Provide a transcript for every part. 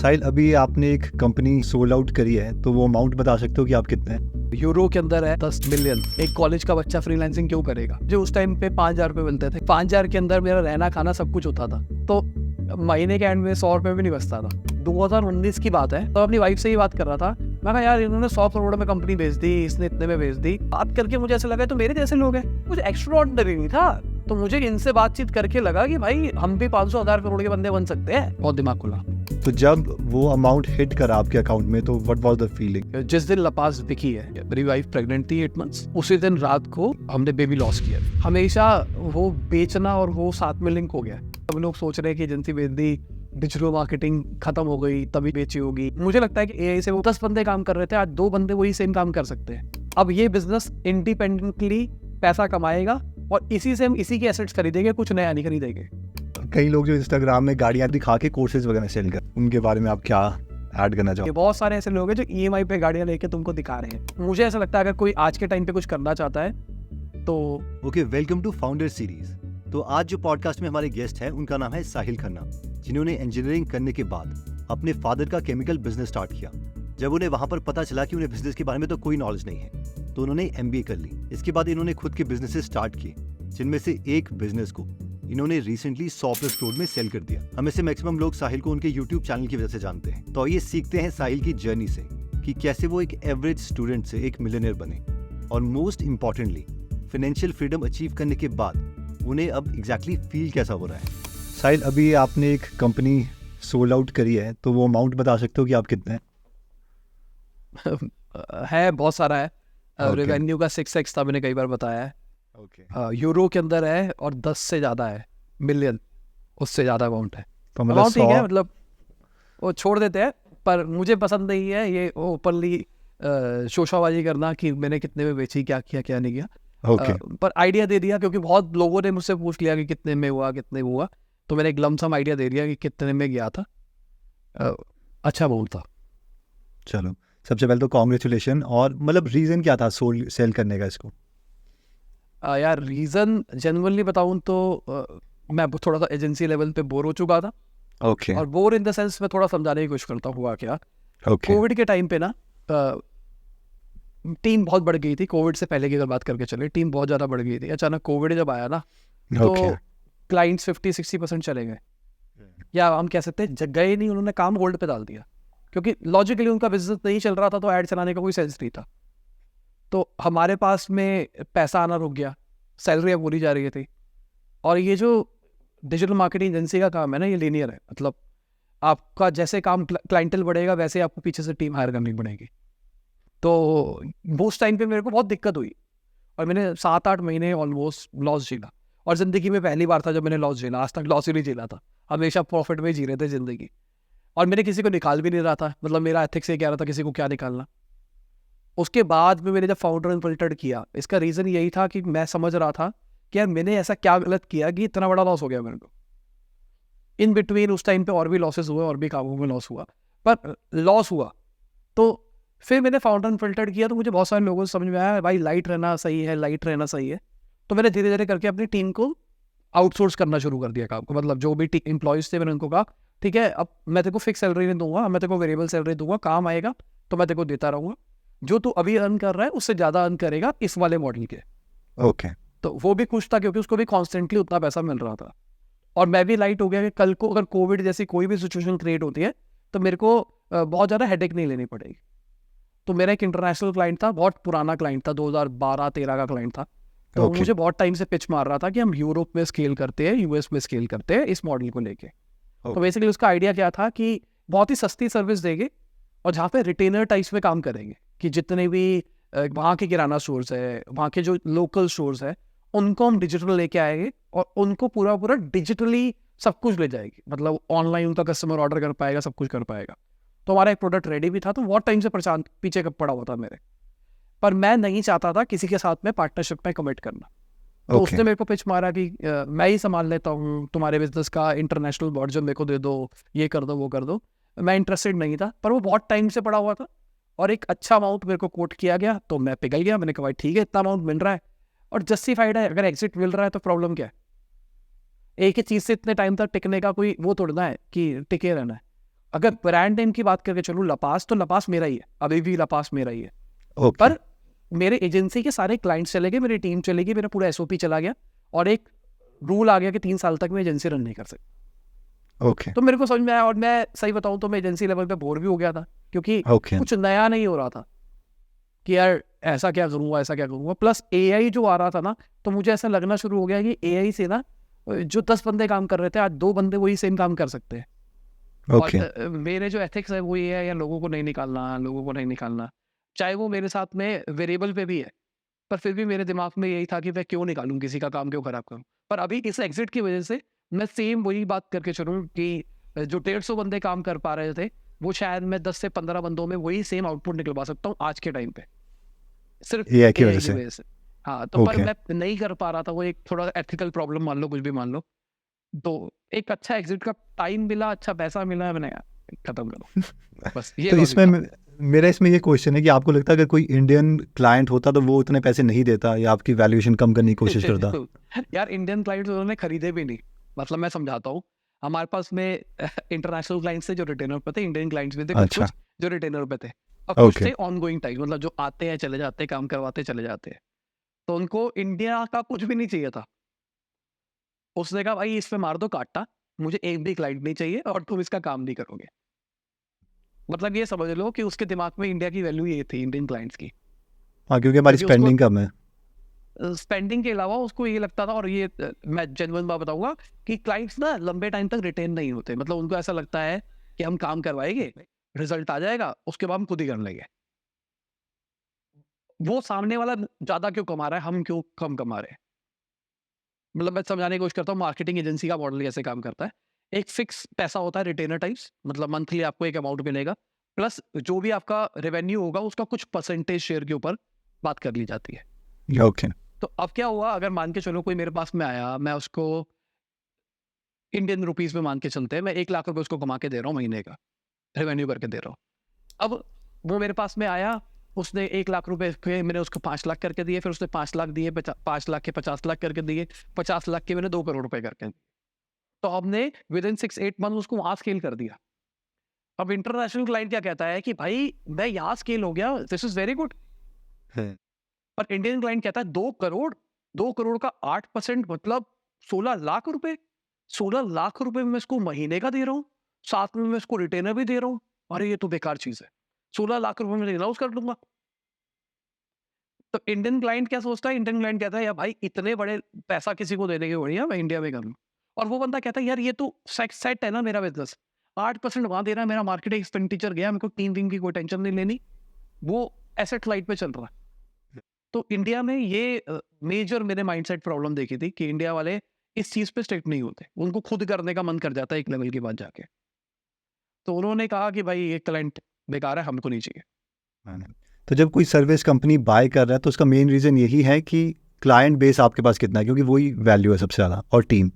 साहिल, अभी आपने एक कंपनी सोल्ड आउट करी है, तो वो अमाउंट बता सकते हो कि आप कितने हैं? यूरो के अंदर है 10 मिलियन। एक कॉलेज का बच्चा फ्रीलांसिंग क्यों करेगा? जो उस टाइम पे 5,000 रुपए मिलते थे, 5,000 के अंदर मेरा रहना खाना सब कुछ होता था, तो महीने के एंड में 100 रुपए भी नहीं बचता था। 2019 की बात है, तो अपनी वाइफ से ही बात कर रहा था। मैं कहा यार इन्होंने 100 करोड़ में कंपनी बेच दी, इसने इतने में बेच दी। बात करके मुझे ऐसा लगा तो मेरे जैसे लोग हैं, कुछ एक्स्ट्रा ऑर्डिनरी नहीं था। तो मुझे इनसे बातचीत करके लगा कि भाई हम भी 500,000 करोड़ के बंदे बन सकते हैं। बहुत दिमाग खुला। तो जब वो अमाउंट हिट करा आपके अकाउंट में, तो व्हाट वाज द फीलिंग? जिस दिन लपास दिखी है, मेरी वाइफ प्रेग्नेंट थी 8 मंथ्स, उसी दिन रात को हमने बेबी लॉस किया। हमेशा वो बेचना और वो साथ में लिंक हो गया। सब लोग सोच रहे हैं कि एजेंसी बेच दी, डिजिटल मार्केटिंग खत्म हो गई तभी बेची होगी। मुझे लगता है कि एआई से वो 10 बंदे काम कर रहे थे, आज 2 बंदे वही सेम काम कर सकते हैं। अब ये बिजनेस इंडिपेंडेंटली पैसा कमाएगा और इसी से हम इसी के एसेट्स खरीदेंगे, कुछ नया नहीं खरीदेंगे। कई लोग जो इंस्टाग्राम में गाड़ियां दिखा के कोर्सेज वगैरह सेल कर, उनके बारे में आप क्या ऐड करना चाहोगे? बहुत सारे ऐसे लोग हैं जो ईएमआई पे गाड़ियां लेके तुमको दिखा रहे हैं। मुझे ऐसा लगता है अगर कोई आज के टाइम पे कुछ करना चाहता है तो okay, welcome to founder series. तो आज जो पॉडकास्ट में हमारे गेस्ट हैं, उनका नाम है साहिल खन्ना, जिन्होंने इंजीनियरिंग करने के बाद अपने फादर का केमिकल बिजनेस स्टार्ट किया। जब उन्हें वहां पर पता चला कि उन्हें बिजनेस के बारे में तो कोई नॉलेज नहीं है, तो उन्होंने एमबीए कर ली। इसके बाद इन्होंने खुद के बिजनेसेस स्टार्ट किए, जिनमें से एक बिजनेस को इन्होंने रिसेंटली 100+ करोड़ में सेल कर दिया। हमें से मैक्सिमम लोग साहिल को उनके यूट्यूब चैनल की वजह से जानते हैं। तो आइए सीखते हैं साहिल की जर्नी से कि कैसे वो एक एवरेज स्टूडेंट से एक मिलियनियर बने, और most importantly financial freedom achieve करने के बाद उन्हें अब एग्जैक्टली फील कैसा हो रहा है। साहिल, अभी आपने एक कंपनी सोल्ड आउट करी है, तो वो अमाउंट बता सकते हो कि आप कितने हैं? है बहुत सारा है। Okay. रेवेन्यू का 6x था, मैंने कई बार बताया है। Okay. यूरो के अंदर है और 10 से ज़्यादा है मिलियन, उससे ज़्यादा अमाउंट है। तो मतलब अमाउंट ठीक है, 100 मतलब वो छोड़ देते हैं, पर मुझे पसंद नहीं है ये ओपनली शोशाबाजी करना कि मैंने कितने में बेची, क्या किया क्या नहीं किया। Okay. पर आइडिया दे दिया, क्योंकि बहुत लोगों ने मुझसे पूछ लिया कि कितने में हुआ कितने में हुआ, तो मैंने एक लमसम आइडिया दे दिया कि कितने में गया था। अच्छा अमाउंट था। चलो, सबसे पहले तो कॉन्ग्रेचुलेशन। और मतलब रीजन क्या था सेल करने का इसको? यार रीज़न जेन्युइनली बताऊं तो मैं थोड़ा सा एजेंसी लेवल पे बोर हो चुका था। ओके। और बोर इन द सेंस मैं थोड़ा समझाने की कोशिश करता हुआ क्या, ओके। कोविड के टाइम पे ना टीम बहुत बढ़ गई थी। कोविड से पहले की अगर बात करके चले, टीम बहुत ज़्यादा बढ़ गई थी। अचानक कोविड जब आया ना, तो ओके। क्लाइंट्स 50-60% चले गए, या हम कह सकते हैं जग गए नहीं, उन्होंने काम होल्ड पे डाल दिया, क्योंकि लॉजिकली उनका बिजनेस नहीं चल रहा था, तो ऐड चलाने का कोई सेंस नहीं था। तो हमारे पास में पैसा आना रुक गया, सैलरी अब पूरी जा रही थी। और ये जो डिजिटल मार्केटिंग एजेंसी का काम है ना, ये लीनियर है। मतलब आपका जैसे काम क्लाइंटल बढ़ेगा, वैसे आपको पीछे से टीम हायर करनी पड़ेगी। तो वो उस टाइम पे मेरे को बहुत दिक्कत हुई, और मैंने 7-8 महीने ऑलमोस्ट लॉस झेला। और ज़िंदगी में पहली बार था जब मैंने लॉस झेला। आज तक लॉस ही नहीं झेला था, हमेशा प्रॉफिट में जी रहे थे ज़िंदगी। और मैंने किसी को निकाल भी नहीं रहा था, मतलब मेरा एथिक्स ये कह रहा था किसी को क्या निकालना। उसके बाद में मैंने जब फाउंडर अनफिल्टर्ड किया, इसका रीज़न यही था कि मैं समझ रहा था कि यार मैंने ऐसा क्या गलत किया कि इतना बड़ा लॉस हो गया मेरे को। इन बिटवीन उस टाइम पे और भी लॉसेस हुए, और भी कामों में लॉस हुआ, पर लॉस हुआ। तो फिर मैंने फाउंडर अनफिल्टर्ड किया, तो मुझे बहुत सारे लोगों से समझ में आया भाई लाइट रहना सही है, लाइट रहना सही है। तो मैंने धीरे धीरे करके अपनी टीम को आउटसोर्स करना शुरू कर दिया काम को। मतलब जो भी एम्प्लॉयज़ थे, मैंने उनको कहा ठीक है, अब मैं तेरे को फिक्स सैलरी नहीं दूंगा, मैं तेरे को वेरिएबल सैलरी दूंगा, काम आएगा तो मैं तेरे को देता रहूँगा। जो तू अभी अर्न कर रहा है उससे ज़्यादा अर्न करेगा इस वाले मॉडल के। ओके। तो वो भी खुश था, क्योंकि उसको भी कॉन्स्टेंटली उतना पैसा मिल रहा था। और मैं भी लाइट हो गया कि कल को अगर कोविड जैसी कोई भी सिचुएशन क्रिएट होती है, तो मेरे को बहुत ज़्यादा हेडेक नहीं लेनी पड़ेगी। तो मेरा एक इंटरनेशनल क्लाइंट था, बहुत पुराना क्लाइंट था, 2012-13 का क्लाइंट था। तो Okay. मुझे बहुत टाइम से पिच मार रहा था कि हम यूरोप में स्केल करते हैं, यूएस में स्केल करते हैं इस मॉडल को लेके। तो बेसिकली उसका आइडिया क्या था कि बहुत ही सस्ती सर्विस देंगे, और जहाँ पे रिटेनर टाइप्स में काम करेंगे, कि जितने भी वहाँ के किराना स्टोर्स है, वहाँ के जो लोकल स्टोर्स है, उनको हम डिजिटल लेके आएंगे और उनको पूरा पूरा डिजिटली सब कुछ ले जाएगी। मतलब ऑनलाइन उनका कस्टमर ऑर्डर कर पाएगा, सब कुछ कर पाएगा। तो हमारा एक प्रोडक्ट रेडी भी था, तो बहुत टाइम से परेशान पीछे कब पड़ा हुआ था मेरे, पर मैं नहीं चाहता था किसी के साथ में पार्टनरशिप में कमिट करना। तो Okay. उसने मेरे को पिच मारा कि मैं ही संभाल लेता हूँ तुम्हारे बिजनेस का इंटरनेशनल वर्जन, मेरे को दे दो, ये कर दो वो कर दो। मैं इंटरेस्टेड नहीं था, पर वो बहुत टाइम से पड़ा हुआ था, और एक अच्छा अमाउंट मेरे को कोट किया गया, तो मैं पिघल गया। मैंने कहा भाई ठीक है, इतना अमाउंट मिल रहा है और जस्टिफाइड है, अगर एग्जिट मिल रहा है तो प्रॉब्लम क्या है। एक ही चीज़ से इतने टाइम तक टिकने का कोई वो तोड़ना है कि टिके रहना है। अगर ब्रांड नेम की बात करके चलूँ लपास, तो लपास मेरा ही है, अभी भी लपास मेरा ही है। ओके पर मेरे एजेंसी के सारे क्लाइंट्स चले गए, मेरी टीम चली गई, मेरा पूरा एसओपी चला गया, और एक रूल आ गया कि 3 साल तक मैं एजेंसी रन नहीं कर सकता। ओके तो मेरे को समझ में आया, और मैं सही बताऊं तो मैं एजेंसी लेवल पे बोर भी हो गया था, क्योंकि ओके कुछ नया नहीं हो रहा था कि यार ऐसा क्या करूंगा, ऐसा क्या करूंगा। प्लस एआई जो आ रहा था ना, तो मुझे ऐसा लगना शुरू हो गया कि एआई से ना जो 10 बंदे काम कर रहे थे, आज 2 बंदे वही सेम काम कर सकते हैं। ओके और मेरे जो एथिक्स है वो ये है, या लोगों को नहीं निकालना, लोगों को नहीं निकालना, चाहे वो मेरे साथ में वेरिएबल पे भी है, पर फिर भी मेरे दिमाग में यही था कि मैं क्यों निकालूं, किसी का काम क्यों खराब करूं। पर अभी इस एग्जिट की वजह से मैं सेम वही बात करके चलूं कि जो 150 बंदे काम कर पा रहे थे, वो शायद मैं 10 से 15 बंदों में वही सेम आउटपुट निकलवा सकता हूँ आज के टाइम पे, सिर्फ एआई की एआई वजह की से। वजह से। हाँ, तो पर ओके मैं नहीं कर पा रहा था, वो एक थोड़ा एथिकल प्रॉब्लम मान लो, कुछ भी मान लो। तो एक अच्छा एग्जिट का टाइम मिला, अच्छा पैसा मिला, मैंने कहा खत्म करो, बस ये तो लॉजिक इसमें था। मेरा इसमें ये क्वेश्चन है कि आपको लगता है अगर कोई इंडियन क्लाइंट होता तो वो उतने पैसे नहीं देता या आपकी वैल्यूएशन कम करने की कोशिश करता? यार इंडियन क्लाइंट्स उन्होंने खरीदे भी नहीं, मतलब मैं समझाता हूँ। हमारे पास में इंटरनेशनल क्लाइंट्स थे जो रिटेनर पे थे, इंडियन क्लाइंट्स भी थे कुछ अच्छा कुछ जो रिटेनर पे थे, और कुछ ओके थे ऑनगोइंग टाइप, मतलब जो आते हैं चले जाते हैं, काम करवाते चले जाते हैं। तो उनको इंडिया का कुछ भी नहीं चाहिए था। उसने कहा भाई इस पे मार दो काटा, मुझे एक भी क्लाइंट नहीं चाहिए और तुम इसका काम नहीं करोगे। मतलब ये समझ लो कि उसके दिमाग में इंडिया की वैल्यू ये थी, इंडियन क्लाइंट्स की। हाँ क्योंकि हमारी क्योंकि उसको स्पेंडिंग कम है। स्पेंडिंग के अलावा उसको ये लगता था, और ये मैं जेन्युइन बात बताऊंगा, कि क्लाइंट्स ना लंबे टाइम तक रिटेन नहीं होते। मतलब उनको ऐसा लगता है कि हम काम करवाएंगे, रिजल्ट आ जाएगा, उसके बाद हम खुद ही कर लेंगे। वो सामने वाला ज्यादा क्यों कमा रहा है, हम क्यों कम कमा रहे हैं। मतलब मैं समझाने की कोशिश करता हूँ, मार्केटिंग एजेंसी का मॉडल कैसे काम करता है। एक फिक्स पैसा होता है रिटेनर टाइप्स, मतलब मंथली आपको एक अमाउंट मिलेगा, प्लस जो भी आपका रेवेन्यू होगा उसका कुछ परसेंटेज शेयर के ऊपर बात कर ली जाती है। ओके तो अब क्या हुआ, अगर मान के चलो कोई मेरे पास में आया, मैं उसको इंडियन रुपीस में मान के चलते हैं, मैं 1 लाख रुपए उसको कमा के दे रहा हूँ, महीने का रेवेन्यू करके दे रहा हूँ। अब वो मेरे पास में आया, उसने 1 लाख रुपए के मैंने उसको 5 लाख करके दिए, फिर उसने 5 लाख दिए, 5 लाख के 50 लाख करके दिए, 50 लाख के मैंने 2 करोड़ रुपए करके दिए। तो हमने विद इन 6-8 मंथ उसको वहां स्केल कर दिया। अब इंटरनेशनल क्लाइंट क्या कहता है कि भाई मैं यहाँ स्केल हो गया, दिस इज वेरी गुड। और इंडियन क्लाइंट कहता है 2 करोड़, 2 करोड़ का 8% मतलब 16 लाख रुपए। 16 लाख रुपए मैं इसको महीने का दे रहा हूँ, साथ में मैं इसको रिटेनर भी दे रहा हूँ। अरे ये तो बेकार चीज है, 16 लाख रुपए में लॉस कर लूंगा। तो इंडियन क्लाइंट क्या सोचता है, इंडियन क्लाइंट कहता है यार भाई इतने बड़े पैसा किसी को देने के बढ़िया मैं इंडिया में कर लूँ। और वो बंदा कहता है यार ये तो सेट है ना मेरा बिजनेस, 8% वहां दे रहा है, मेरा मार्केटिंग एक्सपेंडिचर गया, मेरे को 3 दिन की कोई टेंशन नहीं लेनी, वो एसेट लाइट पे चल रहा है। तो इंडिया में ये मेजर मैंने माइंडसेट प्रॉब्लम देखी थी कि इंडिया वाले इस चीज पे स्ट्रिक्ट नहीं होते, उनको खुद करने का मन कर जाता है एक लेवल के बाद जाके। तो उन्होंने कहा कि भाई ये क्लाइंट बेकार है, हमको नहीं चाहिए। तो जब कोई सर्विस कंपनी बाय कर रहा है तो उसका मेन रीज़न यही है कि क्लाइंट बेस आपके पास कितना है, क्योंकि वही वैल्यू है सबसे ज़्यादा, और टीम।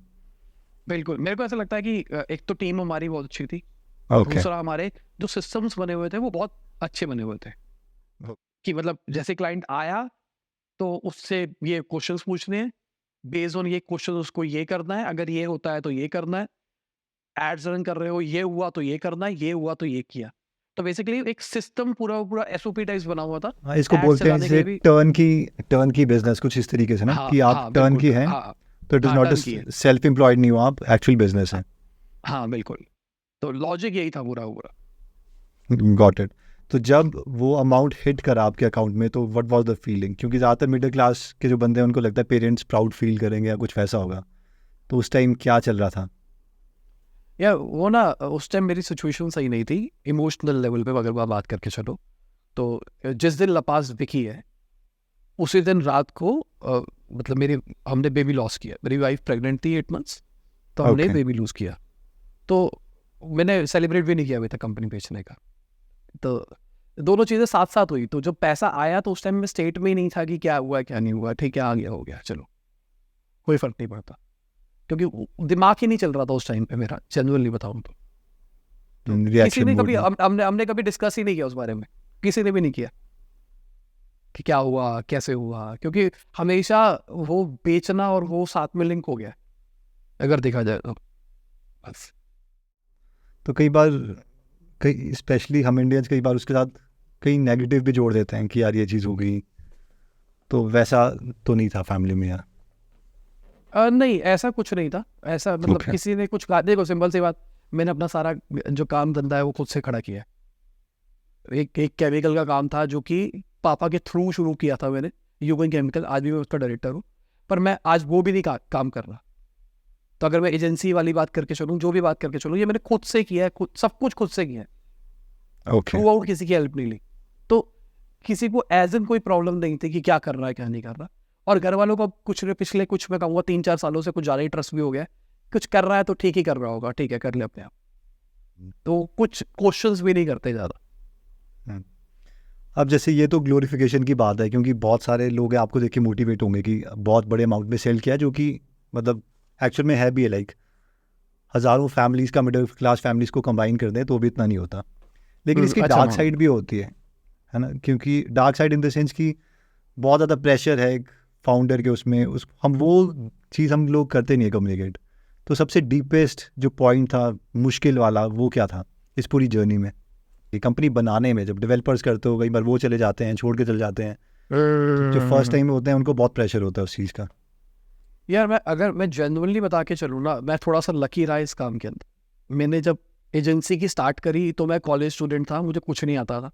बिल्कुल, मेरे को ऐसा लगता है कि एक तो टीम हमारी बहुत अच्छी थी, ओके दूसरा हमारे जो सिस्टम्स बने हुए थे वो बहुत अच्छे बने हुए थे। कि मतलब जैसे क्लाइंट आया तो उससे ये क्वेश्चंस पूछने हैं, बेस्ड ऑन ये क्वेश्चन उसको ये करना है, अगर ये होता है तो ये करना है, एड्स रन कर रहे हो, ये हुआ तो ये करना है, ये हुआ तो ये किया। तो बेसिकली एक सिस्टम पूरा पूरा एसओपी टाइप्स बना हुआ था। हाँ, इसको एड्स बोलते हैं चलाने के जैसे लिए भी। टर्न की बिजनेस, कुछ इस तरीके से ना, हाँ कि आप हाँ टर्न बिल्कुल, की हैं, हाँ तो इट इज़ हाँ नॉट टर्न की है, सेल्फ एम्प्लॉयड नहीं हो आप, एक्चुअल बिजनेस है। हाँ बिल्कुल। तो लॉजिक यही था पूरा पूरा। Got it. तो जब वो अमाउंट हिट करा आपके अकाउंट में तो व्हाट वाज द फीलिंग? क्योंकि ज़्यादातर मिडिल क्लास के जो बंदे हैं उनको लगता है पेरेंट्स प्राउड फील करेंगे या कुछ वैसा होगा, तो उस टाइम क्या चल रहा था? या वो ना उस टाइम मेरी सिचुएशन सही नहीं थी इमोशनल लेवल पे, अगर मैं बात करके चलो तो जिस दिन लपास बिकी है उसी दिन रात को मतलब मेरी हमने बेबी लॉस किया, मेरी वाइफ प्रेग्नेंट थी 8 मंथ्स, तो हमने Okay. बेबी लूज किया। तो मैंने सेलिब्रेट भी नहीं किया अभी तक कंपनी बेचने का। तो दोनों चीज़ें साथ साथ हुई, तो जब पैसा आया तो उस टाइम में स्टेट में ही नहीं था कि क्या हुआ क्या नहीं हुआ, ठीक है आ गया हो गया चलो, कोई फर्क नहीं पड़ता, क्योंकि दिमाग ही नहीं चल रहा था उस टाइम पे मेरा, जेन्युइनली बताऊं तो किसी ने रिएक्शन कभी मोड में। हमने कभी डिस्कस ही नहीं किया उस बारे में, किसी ने भी नहीं किया कि क्या हुआ कैसे हुआ, क्योंकि हमेशा वो बेचना और वो साथ में लिंक हो गया अगर देखा जाए तो। बस तो कई बार कई स्पेशली हम इंडियंस कई बार उसके साथ कई नेगेटिव भी जोड़ देते हैं कि यार ये चीज़ हो गई, तो वैसा तो नहीं था फैमिली में यार? नहीं, ऐसा कुछ नहीं था। ऐसा मतलब Okay. किसी ने कुछ कहा, देखो सिंपल सी बात, मैंने अपना सारा जो काम धंधा है वो खुद से खड़ा किया है। एक केमिकल का काम था जो कि पापा के थ्रू शुरू किया था मैंने, युगन केमिकल, आज भी मैं उसका डायरेक्टर हूँ, पर मैं आज वो भी नहीं काम कर रहा। तो अगर मैं एजेंसी वाली बात करके चलूँ, जो भी बात करके चलूँ, ये मैंने खुद से किया है, खुद सब कुछ खुद से किया है, ओके, थ्रू आउट किसी की हेल्प नहीं ली। तो किसी को एज एन कोई प्रॉब्लम नहीं थी कि क्या कर रहा है क्या नहीं कर रहा। और घर वालों को पिछले कुछ मैं कहूँगा 3-4 सालों से कुछ ज़्यादा ही ट्रस्ट भी हो गया है, कुछ कर रहा है तो ठीक ही कर रहा होगा, ठीक है कर ले अपने आप। तो कुछ क्वेश्चंस भी नहीं करते ज़्यादा। अब जैसे ये तो ग्लोरिफिकेशन की बात है, क्योंकि बहुत सारे लोग हैं आपको देख के मोटिवेट होंगे कि बहुत बड़े अमाउंट में सेल किया, जो कि मतलब एक्चुअल में है भी है, लाइक हज़ारों फैमिलीज़ का, मिडिल क्लास फैमिलीज़ को कंबाइन कर दें तो भी इतना नहीं होता। लेकिन इसकी अच्छा, डार्क हाँ। साइड भी होती है ना? क्योंकि dark side in the sense कि बहुत ज़्यादा प्रेशर है एक फाउंडर के उसमें, उस हम वो चीज़ हम लोग करते नहीं है कम्युनिकेट। तो सबसे डीपेस्ट जो पॉइंट था मुश्किल वाला, वो क्या था इस पूरी जर्नी में? ये कंपनी बनाने में जब डेवलपर्स करते हो, कई बार वो चले जाते हैं, छोड़ के चले जाते हैं, तो जो फर्स्ट टाइम होते हैं उनको बहुत प्रेशर होता है उस चीज़ का। यार अगर मैं जेन्युइनली बता के चलूँ ना, मैं थोड़ा सा लकी रहा इस काम के अंदर। मैंने जब एजेंसी की स्टार्ट करी तो मैं कॉलेज स्टूडेंट था, मुझे कुछ नहीं आता था।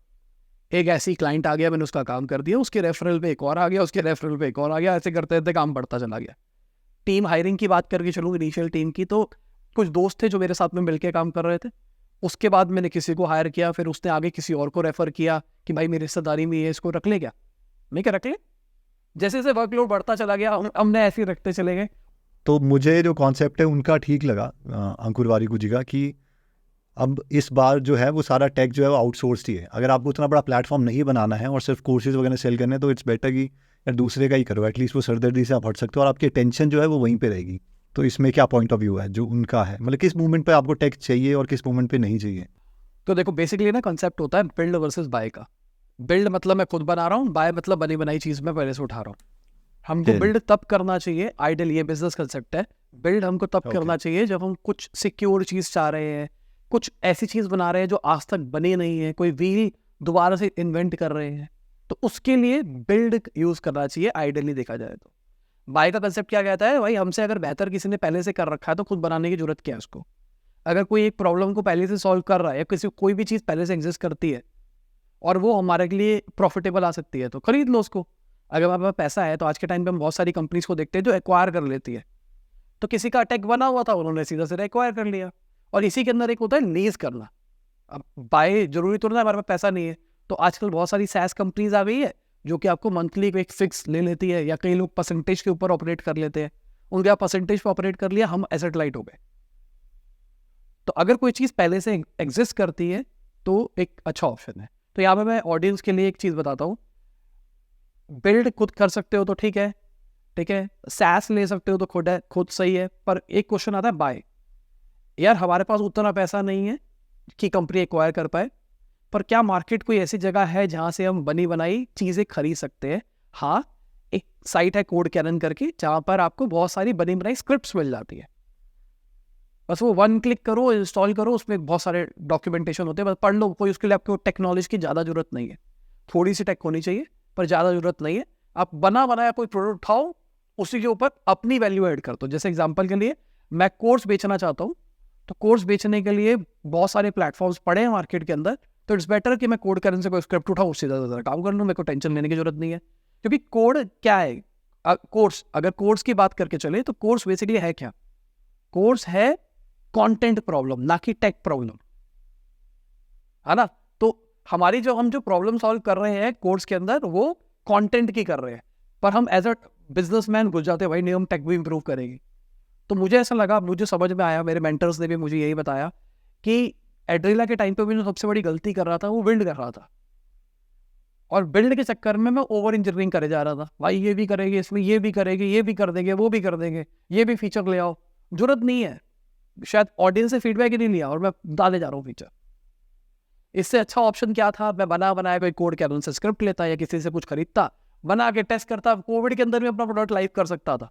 एक ऐसी क्लाइंट आ गया, मैंने उसका काम कर दिया, उसके रेफरल पे एक और आ गया, उसके रेफरल पे एक और आ गया, ऐसे करते करते काम बढ़ता चला गया। टीम हायरिंग की बात करके चलूँ, इनिशियल टीम की, तो कुछ दोस्त थे जो मेरे साथ में मिलके काम कर रहे थे। उसके बाद मैंने किसी को हायर किया, फिर उसने आगे किसी और को रेफर किया कि भाई मेरी रिश्तेदारी में ये, इसको रख ले क्या? मैं क्या रख ले? जैसे जैसे वर्कलोड बढ़ता चला गया, हमने ऐसे ही रखते चले गए। तो मुझे जो कॉन्सेप्ट है उनका ठीक लगा अंकुर वारिकू जी का, कि अब इस बार जो है वो सारा टेक जो है वो आउटसोर्स्ड ही है। अगर आपको उतना बड़ा प्लेटफॉर्म नहीं बनाना है और सिर्फ कोर्सेज वगैरह सेल करने हैं, तो इट्स बेटर कि यार दूसरे का ही करो, एटलीस्ट वो सरदर्दी से आप हट सकते हो और आपकी टेंशन जो है वो वहीं पे रहेगी। तो इसमें क्या पॉइंट ऑफ व्यू है जो उनका है, मतलब किस मूवमेंट पे आपको टेक चाहिए और किस मूवमेंट पे नहीं चाहिए? तो देखो बेसिकली ना कंसेप्ट होता है बिल्ड वर्सेस बाय का। बिल्ड मतलब मैं खुद बना रहा हूँ, बाय मतलब बनी बनाई चीज़ मैं पहले से उठा रहा हूँ। हमको Chill. बिल्ड तब करना चाहिए, आइडल ये बिजनेस कंसेप्ट है, बिल्ड हमको तब Okay. करना चाहिए जब हम कुछ सिक्योर चीज़ चाह रहे हैं, कुछ ऐसी चीज़ बना रहे हैं जो आज तक बनी नहीं है, कोई व्हील दोबारा से इन्वेंट कर रहे हैं, तो उसके लिए बिल्ड यूज़ करना चाहिए आइडली देखा जाए तो। बाय का कंसेप्ट क्या कहता है, भाई हमसे अगर बेहतर किसी ने पहले से कर रखा है तो खुद बनाने की जरूरत क्या है उसको। अगर कोई एक प्रॉब्लम को पहले से सॉल्व कर रहा है, या किसी कोई भी चीज़ पहले से एग्जिस्ट करती है और वो हमारे लिए प्रॉफिटेबल आ सकती है, तो खरीद लो उसको। अगर हमारे पास पैसा है तो आज के टाइम पे हम बहुत सारी कंपनीज को देखते हैं जो एक्वायर कर लेती है। तो किसी का अटैक बना हुआ था, उन्होंने सीधा सीधा एक्वायर कर लिया। और इसी के अंदर एक होता है लीज करना। अब बाय जरूरी तो ना हमारे पास पैसा नहीं है, तो आजकल बहुत सारी सैस कंपनीज आ गई है जो कि आपको मंथली एक फिक्स ले लेती है, या कई लोग परसेंटेज के ऊपर ऑपरेट कर लेते हैं। उनके आप परसेंटेज पर ऑपरेट कर लिया, हम एसेट लाइट हो गए। तो अगर कोई चीज़ पहले से एग्जिस्ट करती है तो एक अच्छा ऑप्शन है। तो यहाँ पे मैं ऑडियंस के लिए एक चीज़ बताता हूँ, बिल्ड खुद कर सकते हो तो ठीक है, ठीक है, सैस ले सकते हो तो खुद सही है, पर एक क्वेश्चन आता है बाय। यार हमारे पास उतना पैसा नहीं है कि कंपनी एक्वायर कर पाए, पर क्या मार्केट कोई ऐसी जगह है जहां से हम बनी बनाई चीज़ें खरीद सकते हैं? हाँ, एक साइट है कोड कैनन करके, जहां पर आपको बहुत सारी बनी बनाई स्क्रिप्ट्स मिल जाती है। बस वो 1 क्लिक करो, इंस्टॉल करो, उसमें बहुत सारे डॉक्यूमेंटेशन होते हैं, बस पढ़ लो। कोई उसके लिए आपको टेक्नोलॉजी की ज़्यादा जरूरत नहीं है, थोड़ी सी टेक होनी चाहिए पर ज़्यादा जरूरत नहीं है। आप बना बनाया कोई प्रोडक्ट उठाओ, उसी के ऊपर अपनी वैल्यू ऐड कर दो। जैसे एग्जांपल के लिए मैं कोर्स बेचना चाहता हूँ, तो कोर्स बेचने के लिए बहुत सारे प्लेटफॉर्म्स पड़े हैं मार्केट के अंदर, तो इट्स बेटर कि मैं कोड करने से कोई स्क्रिप्ट उठाऊँ, उससे ज़्यादा काम कर लूँ, मेरे को टेंशन लेने की जरूरत नहीं है। क्योंकि कोड क्या है, कोर्स, अगर कोर्स की बात करके चले तो कोर्स बेसिकली है क्या? कोर्स है कंटेंट प्रॉब्लम, ना कि टेक प्रॉब्लम, है ना? तो हमारी हम जो प्रॉब्लम सॉल्व कर रहे हैं कोर्स के अंदर, वो कंटेंट की कर रहे हैं, पर हम एज अ बिजनेसमैन घुस जाते हैं भाई नहीं हम टेक भी इंप्रूव करेंगे। तो मुझे ऐसा लगा, मुझे समझ में आया, मेरे मेंटर्स ने भी मुझे यही बताया कि एड्रिला के टाइम पे भी जो सबसे बड़ी गलती कर रहा था वो बिल्ड कर रहा था, और बिल्ड के चक्कर में मैं ओवर इंजीनियरिंग करे जा रहा था। भाई ये भी करेंगे, इसमें ये भी करेंगे, ये भी कर देंगे, वो भी कर देंगे, ये भी फीचर ले आओ, जरूरत नहीं है, शायद ऑडियंस से फीडबैक ही नहीं लिया और मैं डाले जा रहा हूँ फीचर। इससे अच्छा ऑप्शन क्या था, मैं बना बनाया कोई कोड कैनन से स्क्रिप्ट लेता या किसी से कुछ खरीदता, बना के टेस्ट करता, कोविड के अंदर भी अपना प्रोडक्ट लाइव कर सकता था,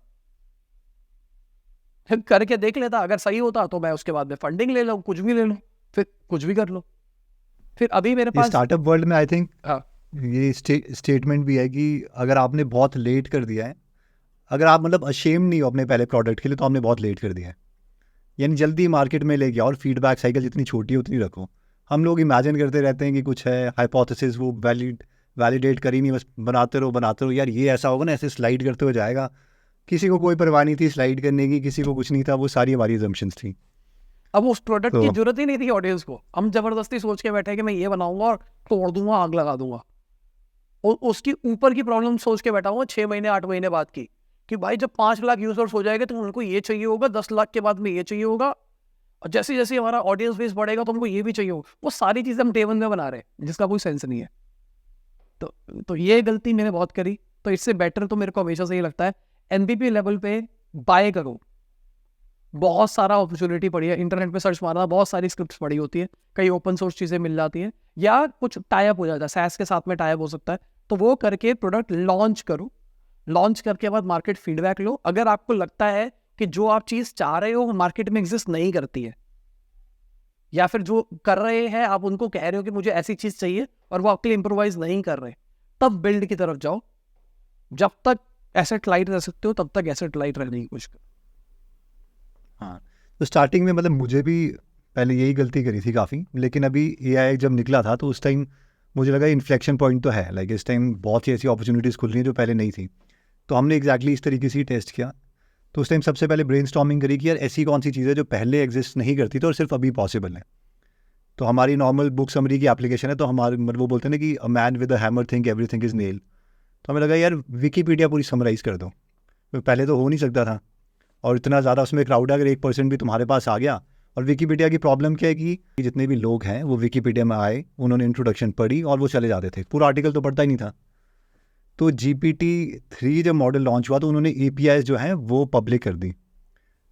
करके देख लेता, अगर सही होता तो मैं उसके बाद में फंडिंग ले लूँ, कुछ भी ले लूँ, फिर कुछ भी कर लो। फिर अभी मेरे पास स्टार्टअप वर्ल्ड में आई थिंक हाँ ये स्टेटमेंट भी है कि अगर आपने बहुत लेट कर दिया है, अगर आप मतलब अशेम नहीं हो अपने पहले प्रोडक्ट के लिए, तो आपने बहुत लेट कर दिया है। यानी जल्दी मार्केट में ले गया, और फीडबैक साइकिल जितनी छोटी है उतनी रखो। हम लोग इमेजिन करते रहते हैं कि कुछ है हाइपोथेसिस, वो वैलिडेट करी नहीं, बस बनाते रहो यार ये ऐसा होगा ना, ऐसे स्लाइड करते हुए जाएगा। किसी को कोई परवाह नहीं थी स्लाइड करने की, किसी को कुछ नहीं था, वो सारी हमारी assumptions थी। अब उस प्रोडक्ट तो की जरूरत ही नहीं थी ऑडियंस को, हम जबरदस्ती सोच के बैठे कि मैं ये बनाऊंगा और तोड़ दूंगा, आग लगा दूंगा। और उसकी ऊपर की प्रॉब्लम सोच के बैठा हूँ 6 महीने 8 महीने बाद की, कि भाई जब 5 लाख यूजर्स हो जाएंगे तो उनको ये चाहिए होगा, 10 लाख के बाद में ये चाहिए होगा, और जैसे जैसे हमारा ऑडियंस बेस बढ़ेगा तो हमको ये भी चाहिए होगा। वो सारी चीजें हम डे 1 में बना रहे हैं जिसका कोई सेंस नहीं है। तो ये गलती मैंने बहुत करी। तो इससे बेटर तो मेरे को हमेशा से ये लगता है MVP लेवल पे बाय करो। बहुत सारा अपॉर्चुनिटी पड़ी है, इंटरनेट पे सर्च मारना, बहुत सारी स्क्रिप्ट्स पड़ी होती है, कई ओपन सोर्स चीज़ें मिल जाती हैं, या कुछ टाइप हो जाता है, सैस के साथ में टाइप हो सकता है, तो वो करके प्रोडक्ट लॉन्च करो। लॉन्च करके बाद मार्केट फीडबैक लो। अगर आपको लगता है कि जो आप चीज़ चाह रहे हो वो मार्केट में एग्जिस्ट नहीं करती है, या फिर जो कर रहे हैं आप उनको कह रहे हो कि मुझे ऐसी चीज़ चाहिए और वो आपके लिए इम्प्रोवाइज नहीं कर रहे, तब बिल्ड की तरफ जाओ। जब तक एसेट लाइट रह सकते हो तब तक एसेट लाइट रहने की कोशिश करो। हाँ, तो स्टार्टिंग में मतलब मुझे भी पहले यही गलती करी थी काफ़ी, लेकिन अभी AI जब निकला था तो उस टाइम मुझे लगा इन्फ्लेक्शन पॉइंट तो है, लाइक इस टाइम बहुत सी ऐसी अपॉर्चुनिटीज़ खुल रही हैं जो पहले नहीं थी। तो हमने एग्जैक्टली इस तरीके से ही टेस्ट किया। तो उस टाइम सबसे पहले ब्रेनस्टॉर्मिंग करी कि यार ऐसी कौन सी चीज़ है जो पहले एग्जिस्ट नहीं करती थी और सिर्फ अभी पॉसिबल है। तो हमारी नॉर्मल बुक समरी की एप्लीकेशन है, तो हमारे मतलब वो बोलते हैं ना कि a man with a hammer think everything is nail. तो हमें लगा यार विकीपीडिया पूरी समराइज़ कर दो, तो पहले तो हो नहीं सकता था, और इतना ज़्यादा उसमें क्राउड है, अगर 1% भी तुम्हारे पास आ गया। और विकीपीडिया की प्रॉब्लम क्या है कि जितने भी लोग हैं वो विकीपीडिया में आए, उन्होंने इंट्रोडक्शन पढ़ी और वो चले जाते थे, पूरा आर्टिकल तो पढ़ता ही नहीं था। तो GPT-3 जब मॉडल लॉन्च हुआ तो उन्होंने APIs जो हैं वो पब्लिक कर दी।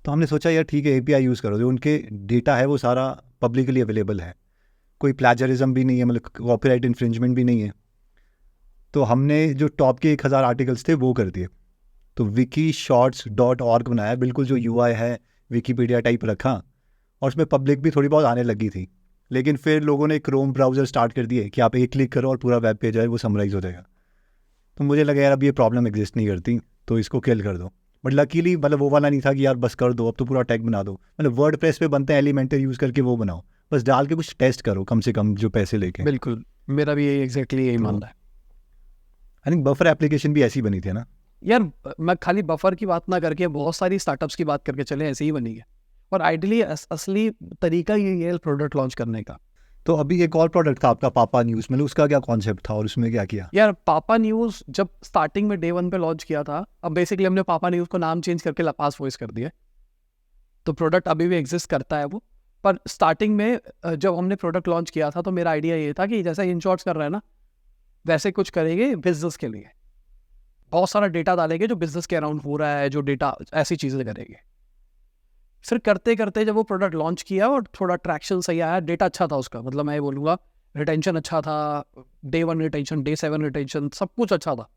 तो हमने सोचा यार ठीक है API यूज़ करो, जो उनके डेटा है वो सारा पब्लिकली अवेलेबल है, कोई प्लेजरिज्म भी नहीं है, मतलब कॉपीराइट इन्फ्रिंजमेंट भी नहीं है। तो हमने जो टॉप के 1000 आर्टिकल्स थे वो कर दिए। तो wikishorts.org बनाया, बिल्कुल जो UI है विकीपीडिया टाइप रखा, और उसमें पब्लिक भी थोड़ी बहुत आने लगी थी। लेकिन फिर लोगों ने क्रोम ब्राउज़र स्टार्ट कर दिए कि आप एक क्लिक करो और पूरा वेब पेज है वो समराइज़ हो जाएगा। तो मुझे लगा यार अब ये प्रॉब्लम एग्जिस्ट नहीं करती, तो इसको किल कर दो। बट लकीली मतलब वो वाला नहीं था कि यार बस कर दो अब तो पूरा टैग बना दो, मतलब वर्डप्रेस पे बनते हैं एलिमेंटर यूज़ करके वो बनाओ, बस डाल के कुछ टेस्ट करो कम से कम जो पैसे लेके। बिल्कुल, मेरा भी यही एग्जैक्टली यही मानना है। आई थिंक बफर एप्लीकेशन भी ऐसी बनी थी ना यार मैं खाली बफर की बात ना करके बहुत सारी स्टार्टअप्स की बात करके चले, ऐसे ही बनी है। और आइडियली असली तरीका ये है प्रोडक्ट लॉन्च करने का। तो अभी एक और प्रोडक्ट था आपका पापा न्यूज़, मतलब उसका क्या कॉन्सेप्ट था और उसमें क्या किया? यार पापा न्यूज़ जब स्टार्टिंग में डे 1 पे लॉन्च किया था, अब बेसिकली हमने पापा न्यूज़ को नाम चेंज करके लपास वॉइस कर दिया। तो प्रोडक्ट अभी भी एग्जिस्ट करता है वो, पर स्टार्टिंग में जब हमने प्रोडक्ट लॉन्च किया था तो मेरा आइडिया ये था कि जैसा इन शॉर्ट्स कर रहा है ना, वैसे कुछ करेंगे बिजनेस के लिए। बहुत सारा डेटा डालेंगे जो बिजनेस के अराउंड हो रहा है, जो डेटा ऐसी चीज़ें करेंगे। फिर करते करते जब वो प्रोडक्ट लॉन्च किया और थोड़ा ट्रैक्शन सही आया, डेटा अच्छा था उसका, मतलब मैं ये बोलूँगा रिटेंशन अच्छा था, डे 1 रिटेंशन, डे 7 रिटेंशन, सब कुछ अच्छा था।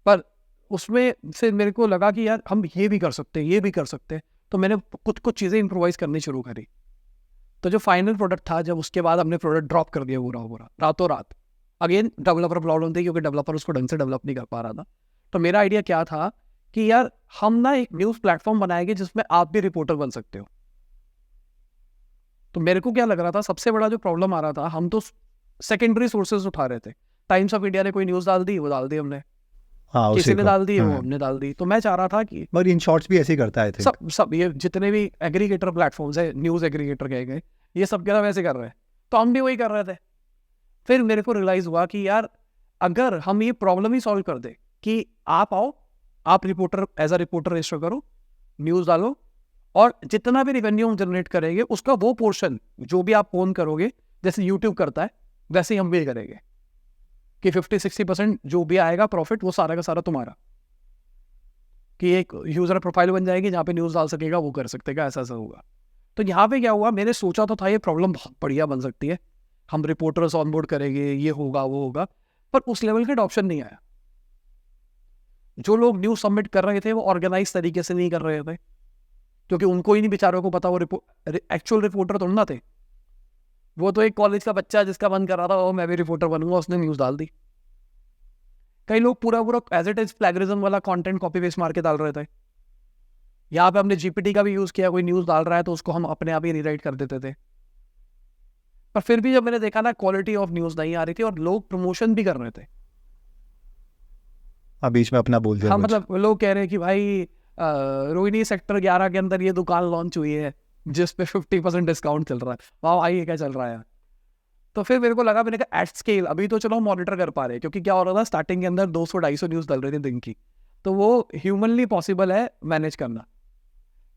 पर उसमें फिर मेरे को लगा कि यार हम ये भी कर सकते हैं, ये भी कर सकते हैं। तो मैंने कुछ कुछ चीज़ें इम्प्रोवाइज़ करनी शुरू करी। तो जो फाइनल प्रोडक्ट था, जब उसके बाद हमने प्रोडक्ट ड्रॉप कर दिया पूरा रातों रात। अगेन डेवलपर प्रॉब्लम थी क्योंकि डेवलपर उसको ढंग से डेवलप नहीं कर पा रहा था। तो मेरा आइडिया क्या था कि यार हम ना एक न्यूज़ प्लेटफॉर्म बनाएंगे जिसमें आप भी रिपोर्टर बन सकते हो। तो मेरे को क्या लग रहा था, सबसे बड़ा जो प्रॉब्लम आ रहा था, हम तो सेकेंडरी सोर्सेज उठा रहे थे। टाइम्स ऑफ इंडिया ने कोई न्यूज़ डाल दी, वो डाल दी हमने, हाँ किसी उसी ने को डाल दी, वो हमने डाल दी। तो मैं चाह रहा था कि मगर इन शॉर्ट्स भी ऐसे ही करता है आई थिंक। सब ये जितने भी एग्रीगेटर प्लेटफॉर्म्स है, न्यूज़ एग्रीगेटर कहे गए, ये सब क्या वैसे कर रहे हैं, तो हम भी वही कर रहे थे। फिर मेरे को रियलाइज़ हुआ कि यार अगर हम ये प्रॉब्लम ही सॉल्व कर दे कि आप आओ, आप reporter as a reporter register करो, न्यूज़ डालो, और जितना भी रेवेन्यू हम जनरेट करेंगे उसका वो पोर्शन जो भी आप ओन करोगे, जैसे यूट्यूब करता है वैसे ही हम भी करेंगे, कि 50-60% जो भी आएगा प्रॉफिट वो सारा का सारा तुम्हारा। कि एक यूज़र प्रोफाइल बन जाएगी जहाँ पे न्यूज़ डाल सकेगा, वो कर सकेगा, ऐसा ऐसा होगा। तो यहाँ पे क्या हुआ, मैंने सोचा तो था ये प्रॉब्लम बहुत बढ़िया बन सकती है, हम रिपोर्टर्स ऑनबोर्ड करेंगे, ये होगा वो होगा, पर उस लेवल का ऑप्शन नहीं आया। जो लोग न्यूज़ सबमिट कर रहे थे वो ऑर्गेनाइज तरीके से नहीं कर रहे थे, क्योंकि उनको ही नहीं बेचारों को पता वो एक्चुअल रिपोर्टर तो ना थे। वो तो एक कॉलेज का बच्चा जिसका मन कर रहा था वो मैं भी रिपोर्टर बनूंगा, उसने न्यूज़ डाल दी। कई लोग पूरा पूरा एज इट इज प्लेगरिज्म वाला कंटेंट कॉपी पेस्ट मार के डाल रहे थे। यहाँ पे हमने जीपीटी का भी यूज़ किया, कोई न्यूज़ डाल रहा है तो उसको हम अपने आप ही रीराइट कर देते थे। पर फिर भी जब मैंने देखा ना क्वालिटी ऑफ न्यूज़ नहीं आ रही थी और लोग प्रमोशन भी कर रहे थे। बीच में अपना बोल दिया हाँ कुछ। मतलब लोग कह रहे हैं कि भाई रोहिणी सेक्टर 11 के अंदर ये दुकान लॉन्च हुई है जिस पे 50% डिस्काउंट चल रहा है। वाह भाई ये क्या चल रहा है। तो फिर मेरे को लगा, मैंने कहा एट स्केल अभी तो चलो मॉनिटर कर पा रहे हैं, क्योंकि क्या हो रहा था स्टार्टिंग के अंदर 200-250 न्यूज़ डल रही थी दिन की, तो वो ह्यूमनली पॉसिबल है मैनेज करना।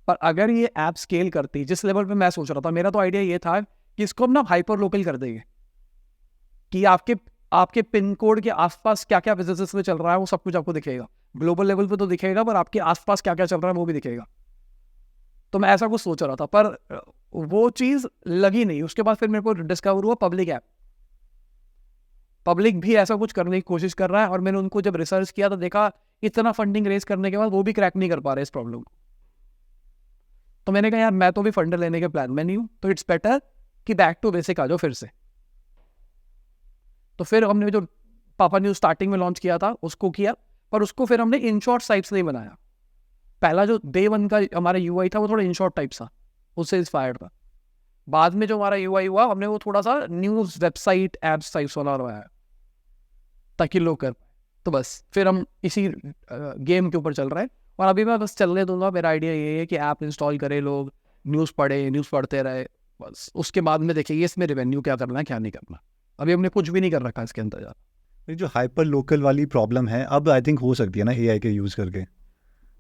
पर अगर ये ऐप स्केल करती जिस लेवल पे मैं सोच रहा था, मेरा तो आइडिया ये था कि इसको हम ना हाइपर लोकल कर देंगे कि आपके पिन कोड के आसपास क्या क्या बिजनेसेस में चल रहा है वो सब कुछ आपको दिखेगा। ग्लोबल लेवल पे तो दिखेगा, पर आपके आसपास क्या क्या चल रहा है वो भी दिखेगा। तो मैं ऐसा कुछ सोच रहा था, पर वो चीज़ लगी नहीं। उसके बाद फिर मेरे को डिस्कवर हुआ पब्लिक ऐप। पब्लिक भी ऐसा कुछ करने की कोशिश कर रहा है, और मैंने उनको जब रिसर्च किया तो देखा इतना फंडिंग रेज करने के बाद वो भी क्रैक नहीं कर पा रहे इस प्रॉब्लम को। तो मैंने कहा यार मैं तो भी फंड लेने के प्लान में नहीं हूँ, तो इट्स बेटर कि बैक टू बेसिक आ जाओ फिर से। तो फिर हमने जो पापा न्यूज़ स्टार्टिंग में लॉन्च किया था उसको किया, पर उसको फिर हमने इन शॉर्ट टाइप्स नहीं बनाया। पहला जो डे वन का हमारा यूआई था वो थोड़ा इन शॉर्ट टाइप था, उससे इंस्पायर्ड था। बाद में जो हमारा यूआई हुआ हमने वो थोड़ा सा न्यूज़ वेबसाइट एप्स टाइप्स वाला बनाया ताकि लोग कर पाए। तो बस फिर हम इसी गेम के ऊपर चल रहे हैं, और अभी मैं बस चलने दूंगा। मेरा आइडिया ये है कि ऐप इंस्टॉल करे लोग, न्यूज़ पढ़ते रहे, बस उसके बाद में देखिए इसमें रेवेन्यू क्या करना है क्या नहीं करना। अभी हमने कुछ भी नहीं कर रखा इसके अंदर। ये जो हाइपर लोकल वाली प्रॉब्लम है अब आई थिंक हो सकती है ना एआई के यूज करके,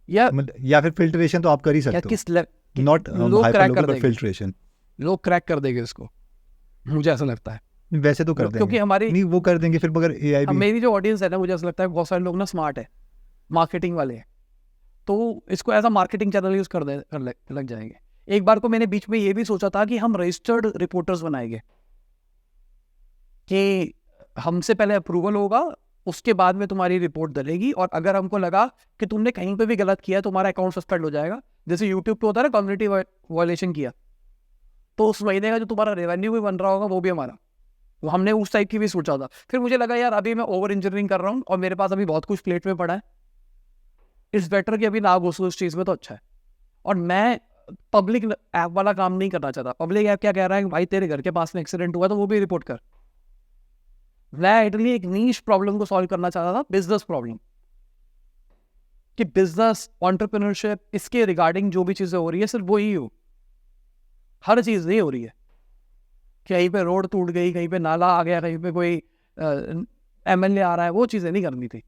या फिर फिल्ट्रेशन तो आप कर ही सकते हो। किस नॉट लोग हाइपर क्रैक कर लोकल पर देंगे, फिल्ट्रेशन लोग क्रैक कर देंगे इसको, मुझे ऐसा लगता है। वैसे तो कर देंगे, क्योंकि हमारी नहीं वो कर देंगे फिर, मगर एआई भी मेरी जो ऑडियंस है ना, मुझे ऐसा लगता है बहुत सारे लोग ना स्मार्ट है, मार्केटिंग वाले हैं, तो इसको as a marketing channel use लग जाएंगे। एक बार को मैंने बीच में ये भी सोचा था कि हम रजिस्टर्ड रिपोर्टर्स बनाएंगे, कि हमसे पहले अप्रूवल होगा, उसके बाद में तुम्हारी रिपोर्ट डलेगी, और अगर हमको लगा कि तुमने कहीं पे भी गलत किया तुम्हारा अकाउंट सस्पेंड हो जाएगा। जैसे यूट्यूब पे होता है ना, कम्युनिटी वायलेशन किया तो उस महीने का जो तुम्हारा रेवेन्यू भी बन रहा होगा वो भी हमारा। वो हमने उस टाइप की भी सोचा था। फिर मुझे लगा यार अभी मैं ओवर इंजीनियरिंग कर रहा हूँ और मेरे पास अभी बहुत कुछ प्लेट में पड़ा है, इट्स बेटर कि अभी ना घुसूं उस चीज़ में तो अच्छा है। और मैं पब्लिक ऐप वाला काम नहीं करना चाहता। पब्लिक ऐप क्या कह रहा है कि भाई तेरे घर के पास में एक्सीडेंट हुआ तो वो भी रिपोर्ट कर। मैं इटली एक नीश प्रॉब्लम को सॉल्व करना चाहता था, बिजनेस प्रॉब्लम, कि बिजनेस एंटरप्रेन्योरशिप इसके रिगार्डिंग जो भी चीज़ें हो रही है सिर्फ वही हो, हर चीज़ नहीं हो रही है। कहीं पे रोड टूट गई, कहीं पे नाला आ गया, कहीं पे कोई एमएलए आ रहा है, वो चीज़ें नहीं करनी थी।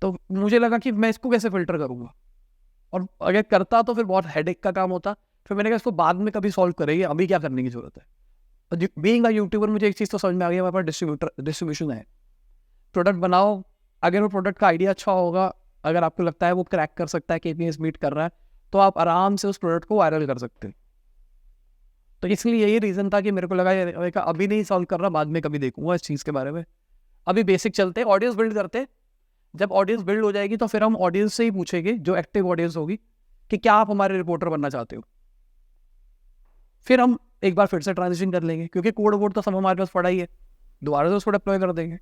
तो मुझे लगा कि मैं इसको कैसे फिल्टर करूँगा, और अगर करता तो फिर बहुत हेडेक का काम होता। फिर मैंने कहा इसको बाद में कभी सॉल्व करेंगे, अभी क्या करने की जरूरत है। बीइंग अ यूट्यूबर मुझे एक चीज़ तो समझ में आ गई, हमारे पास डिस्ट्रीब्यूशन है। प्रोडक्ट बनाओ, अगर वो प्रोडक्ट का आइडिया अच्छा होगा, अगर आपको लगता है वो क्रैक कर सकता है, केपीएस मीट कर रहा है, तो आप आराम से उस प्रोडक्ट को वायरल कर सकते हैं। तो इसलिए यही रीज़न था कि मेरे को लगा ये अभी नहीं सॉल्व कर रहा, बाद में कभी देखूंगा इस चीज़ के बारे में। अभी बेसिक चलते, ऑडियंस बिल्ड करते। जब ऑडियंस बिल्ड हो जाएगी तो फिर हम ऑडियंस से ही पूछेंगे, जो एक्टिव ऑडियंस होगी, कि क्या आप हमारे रिपोर्टर बनना चाहते हो। फिर हम एक बार फिर से ट्रांजिशन कर लेंगे, क्योंकि कोड वोड तो सब हमारे पास पड़ा ही है, दोबारा से उसको डिप्लॉय कर देंगे।